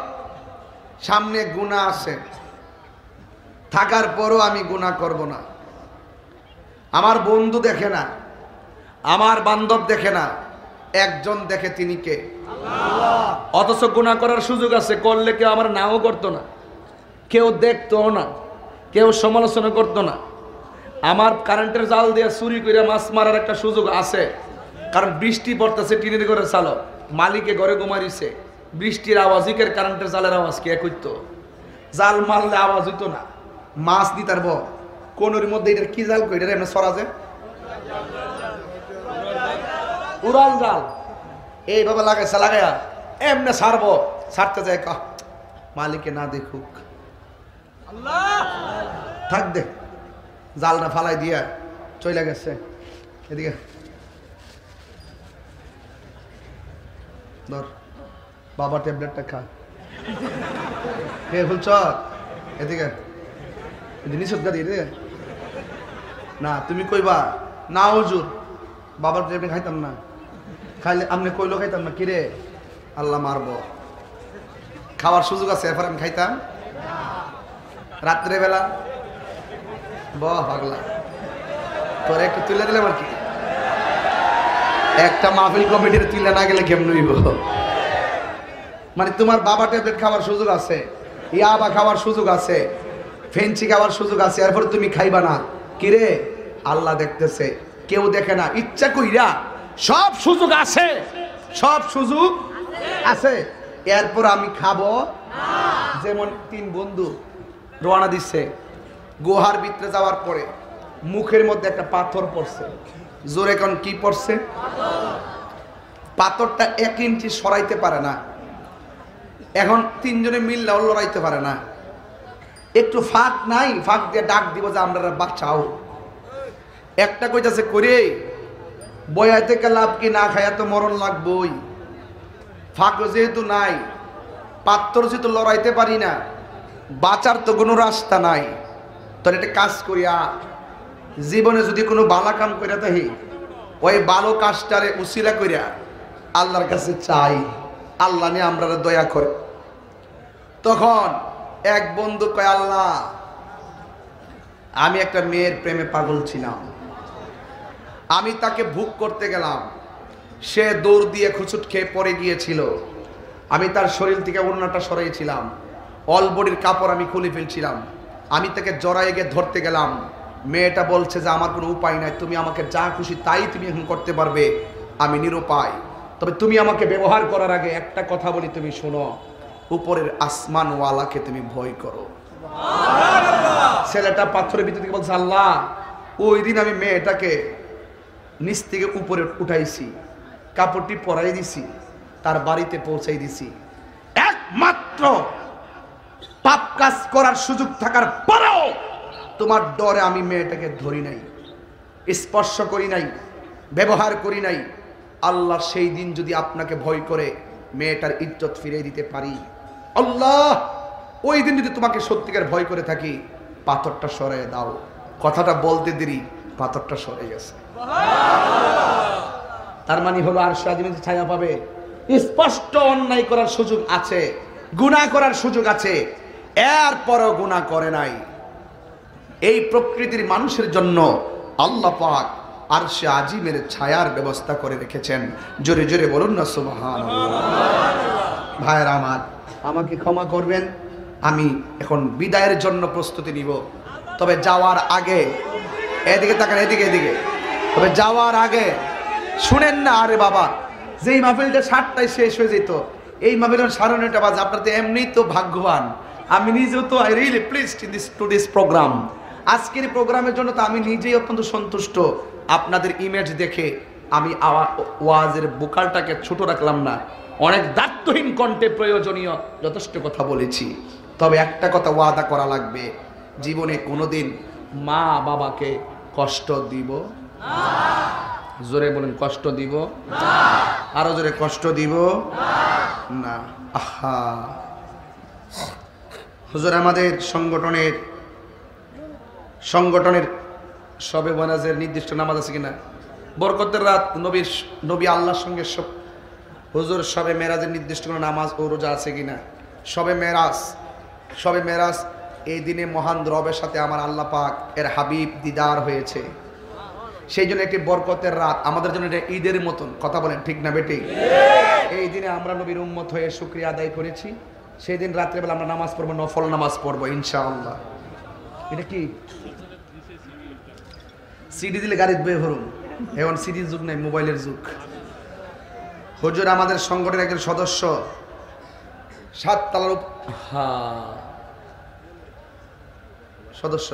সামনে গুনাহ আছে, থাকার পরও আমি গুনাহ করব না। আমার বন্ধু দেখে না, আমার বান্ধব দেখে না, একজন দেখে, তিনি কে? আল্লাহ। অথচ গুনাহ করার সুযোগ আছে, করলে কেউ আমার নাও করতো না, কেউ দেখতো না, কেউ সমালোচনা করতো না। আমার কারেন্টের জাল দিয়ে চুরি করে মাছ মারার একটা সুযোগ আছে, কারণ বৃষ্টি পড়তেছে, টিনের ঘরে চালো, মালিকে ঘরে ঘুমাইছে, বৃষ্টির আওয়াজ ইকের কারেন্টের জালের আওয়াজ কে কইতো? জাল মারলে আওয়াজ হইতো না, মাছ দিতে পারব কোনোর মধ্যে। এটার কি জাল কই? এটা এমনি সরাজে উড়াল জাল, এইভাবে লাগাইছে, লাগাইয়া এমনি ছাড়বো, ছাড়তে যায় মালিকে না দেখুক, থাক দে, জালটা ফালাই দিয়া চলে গেছে। এদিকে ধর বাবা, ট্যাবলেটটা খা, কে বলছ? এদিকে নিষেধ দিয়ে না, তুমি কইবা না হুজুর বাবার ট্যাবলেট খাইতাম না, খাইলে আপনি কইলো খাইতাম না, কিরে আল্লাহ মারব। খাওয়ার সুযোগ আছে, এরপর আমি খাইতাম রাত্রে বেলা। পাগলা, তোর একটু তুলে দিলে আর কি, একটা মাহফিল কমিটির তুলে না গেলে কেমন হইব? মানে তোমার বাবা ট্যাবলেট খাওয়ার সুযোগ আছে, ইয়াবা খাওয়ার সুযোগ আছে, ফেন্সি খাওয়ার সুযোগ আছে, এরপর তুমি খাইবা না, কিরে আল্লাহ দেখতেছে, কেউ দেখে না, ইচ্ছা কইরা সব সুযোগ আছে, সব সুযোগ আছে, এরপর আমি খাবো। যেমন 3 বন্ধু রওনা দিচ্ছে, গুহার ভিতরে যাওয়ার পরে মুখের মধ্যে একটা পাথর পড়ছে, জোরে কোন কি পড়ছে? পাথরটা 1 ইঞ্চি সরাইতে পারে না। এখন 3 জনে মিললেও লড়াইতে পারে না, একটু ফাঁক নাই, ফাঁক দিয়ে ডাক দিব যে আমরা বাঁচাও। একটা কইতাছে করে বয়া থেকে লাভ কি, না খাইয়া তো মরণ লাগবই, ফাঁক যেহেতু নাই, পাথর যেহেতু লড়াইতে পারি না, বাঁচার তো কোনো রাস্তা নাই, তোর একটা কাজ করিয়া জীবনে যদি কোনো বালা কাম করিয়া থাকি, ওই ভালো কাজটারে উসিলা করিয়া আল্লাহর কাছে চাই, আল্লাহ নিয়ে আমরা দয়া করে। তখন এক বন্ধু কয়, আল্লাহ আমি একটা মেয়ের প্রেমে পাগল ছিলাম, আমি তাকে ভোগ করতে গেলাম, সে দৌড় দিয়ে খুচুট খেয়ে পড়ে গিয়েছিল, আমি তার শরীর থেকে ওড়নাটা সরাইছিলাম, অল বডির কাপড় আমি খুলে ফেলছিলাম, আমি তাকে জড়াইয়ে গিয়ে ধরতে গেলাম, মেয়েটা বলছে যে আমার কোনো উপায় নাই, তুমি আমাকে যা খুশি তাই তুমি এখন করতে পারবে, আমি নিরুপায়, তবে তুমি আমাকে ব্যবহার করার আগে একটা কথা বলি, তুমি শোনো, উপরের আসমানওয়ালাকে তুমি ভয় করো। ছেলেটা পাথরের ভিতর থেকে বলছে, আল্লাহ ওই দিন আমি মেয়েটাকে নিচ থেকে উপরে উঠাইছি, কাপড়টি পরাই দিছি, তার বাড়িতে পৌঁছাই দিছি, একমাত্র পাপ কাজ করার সুযোগ থাকার পরেও তোমার ডরে আমি মেয়েটাকে ধরি নাই, স্পর্শ করি নাই, ব্যবহার করি নাই। আল্লাহ সেই দিন যদি আপনাকে ভয় করে মেয়েটার ইজ্জত ফিরিয়ে দিতে পারি। আল্লাহ, ওই দিন যদি তোমাকে সত্যিকার ভয় করে থাকি, পাথরটা সরিয়ে দাও। কথাটা বলতে দেরি, পাথরটা সরে গেছে। তার মানে হলো আরশে আজিমের ছায়া পাবে। স্পষ্ট অন্যায় করার সুযোগ আছে, গুনাহ করার সুযোগ আছে, এরপরও গুনাহ করে নাই। এই প্রকৃতির মানুষের জন্য আল্লাহ পাক আরশে আজিমের ছায়ার ব্যবস্থা করে রেখেছেন। জোরে জোরে বলুন না সুবহানাল্লাহ। ভাইরা আমার, আমাকে ক্ষমা করবেন, আমি এখন বিদায়ের জন্য প্রস্তুতি নিব। তবে যাওয়ার আগে, এদিকে তাকান, এদিকে এদিকে, তবে যাওয়ার আগে শুনেন না, আরে বাবা, যেই মাহফিলটা 7টায় শেষ হয়ে যেত, এই মাহফিল 9:30 বাজে। আপনারা তো এমনি তো ভাগ্যবান, আমি নিজেও তো I really pleased in this program. আজকের প্রোগ্রামের জন্য তো আমি নিজেই অত্যন্ত সন্তুষ্ট। আপনাদের ইমেজ দেখে আমি ওয়াজের বোকালটাকে ছোট রাখলাম না, অনেক দায়িত্বহীন কণ্ঠে প্রয়োজনীয় যথেষ্ট কথা বলেছি। তবে একটা কথা ওয়াদা করা লাগবে, জীবনে কোনোদিন মা বাবাকে কষ্ট দিব না। জোরে বলেন, কষ্ট দিব না। আরো জোরে, কষ্ট দিব না। আহা, হুজুর আমাদের সংগঠনের শবে বনাজের নির্দিষ্ট নামাজ আছে কিনা? বরকতের রাত, নবী আল্লাহর সঙ্গে হুজুর শবে মেরাজের নির্দিষ্ট কোনো নামাজ ও রোজা আছে কিনা? শবে মেরাজ এই দিনে মহান রবের সাথে আমার আল্লাহ পাক এর হাবিব দিদার হয়েছে। সেই জন্য একটি বরকতের রাত, আমাদের জন্য এটা ঈদের মতন। কথা বলেন ঠিক না বেটি? এই দিনে আমরা নবীর উম্মত হয়ে শুকরিয়া আদায় করেছি। সেই দিন রাত্রেবেলা আমরা নামাজ পড়বো, নফল নামাজ পড়বো ইনশাআল্লাহ। এটা কি সিডি দিলে গাড়ি বের হরুন, এখন সিডির যুগ নাই, মোবাইলের যুগ। হুজুর আমাদের সংগঠনের একজন সদস্য 7 তলার সদস্য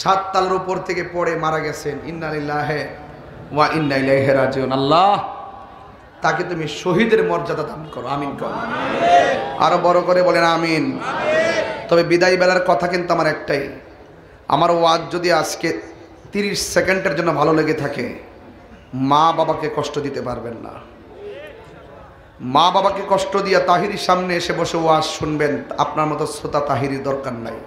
7 তলার উপর থেকে পড়ে মারা গেছেন। ইন্না লিল্লাহি ওয়া ইন্না ইলাইহি রাজিউন। আল্লাহ, তাকে তুমি শহীদের মর্যাদা দান করো, আমিন করো। আরো বড় করে বলেন আমিন। তবে বিদায় বেলার কথা কিন্তু আমার একটাই, আমার ওয়াজ যদি আজকে 30 সেকেন্ডের জন্য ভালো লেগে থাকে, মা বাবাকে কষ্ট দিতে পারবেন না। মা বাবাকে কষ্ট দিয়া তাহিরির সামনে এসে বসে ওয়াজ শুনবেন, আপনার মতো শ্রোতা তাহিরির দরকার নাই।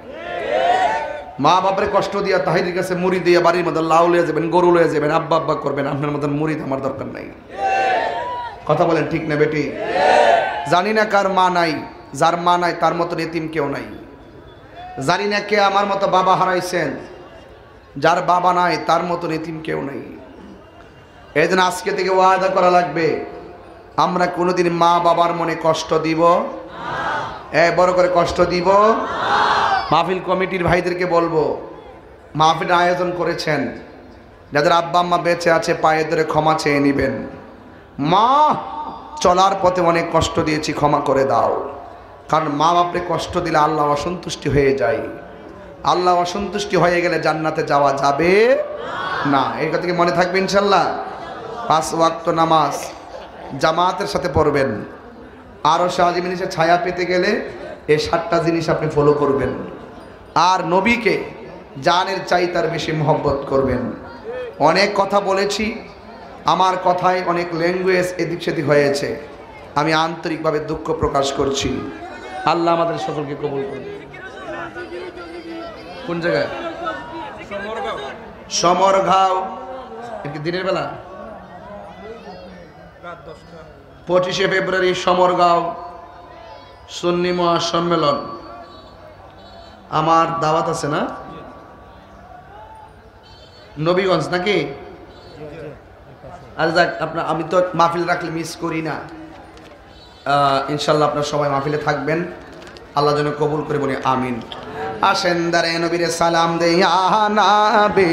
মা বাবারে কষ্ট দিয়া তাহিরির কাছে মুড়ি দিয়া বাড়ির মধ্যে লাউ লয়ে যাবেন, গরু লয়ে যাবেন, আব্বা আব্বা করবেন, আপনার মতন মুড়িদ আমার দরকার নাই। কথা বলেন ঠিক না বেটি? জানি না কার মা নাই, যার মা নাই তার মতন এতিম কেউ নাই। জানি না কে আমার মতো বাবা হারাইছেন, যার বাবা নাই তার মতন এতিম কেউ নাই। এই জন্য আজকে থেকে ওয়াদা করা লাগবে, আমরা কোনোদিন মা বাবার মনে কষ্ট দিব না। বড় করে কষ্ট দিব না। মাহফিল কমিটির ভাইদেরকে বলবো, মাহফিল আয়োজন করেছেন, যাদের আব্বা আম্মা বেঁচে আছে পায়ে ধরে ক্ষমা চেয়ে নেবেন। মা, চলার পথে অনেক কষ্ট দিয়েছি, ক্ষমা করে দাও। কারণ মা বাপরে কষ্ট দিলে আল্লাহ অসন্তুষ্টি হয়ে যায়। আল্লাহ অসন্তুষ্টি হয়ে গেলে জান্নাতে যাওয়া যাবে না। এই কথা কি মনে থাকবে ইনশাল্লাহ? 5 ওয়াক্ত নামাজ জামাতের সাথে পড়বেন। আরশে আজিমের ছায়া পেতে গেলে এই 7টা জিনিস আপনি ফলো করবেন। আর নবীকে জানের চাইতে বেশি মহব্বত করবেন। অনেক কথা বলেছি, আমার কথায় অনেক ল্যাঙ্গুয়েজ এদিক সেদিক হয়েছে, আমি আন্তরিকভাবে দুঃখ প্রকাশ করছি। আল্লাহ আমাদের সকলকে কবুল করুন। কোন জায়গায়? সমরগাঁও। দিনের বেলা 25শে ফেব্রুয়ারি সমরগাঁও সুন্নি মহাসম্মেলন। আমার দাওয়াত আছে না? নবীগঞ্জ নাকি? আর যাক, আপনার আমি তো মাহফিল রাখলে মিস করি না। ইনশাল্লাহ আপনার সবাই মাহফিলে থাকবেন, আল্লাহ যেন কবুল করে, বলি আমিন। আসেন দারে নবীরে সালাম দেয়া নাবে,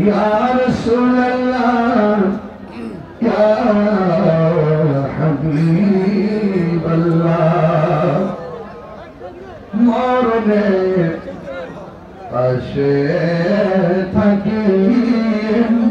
يا رسول الله يا حبيب الله الشيطان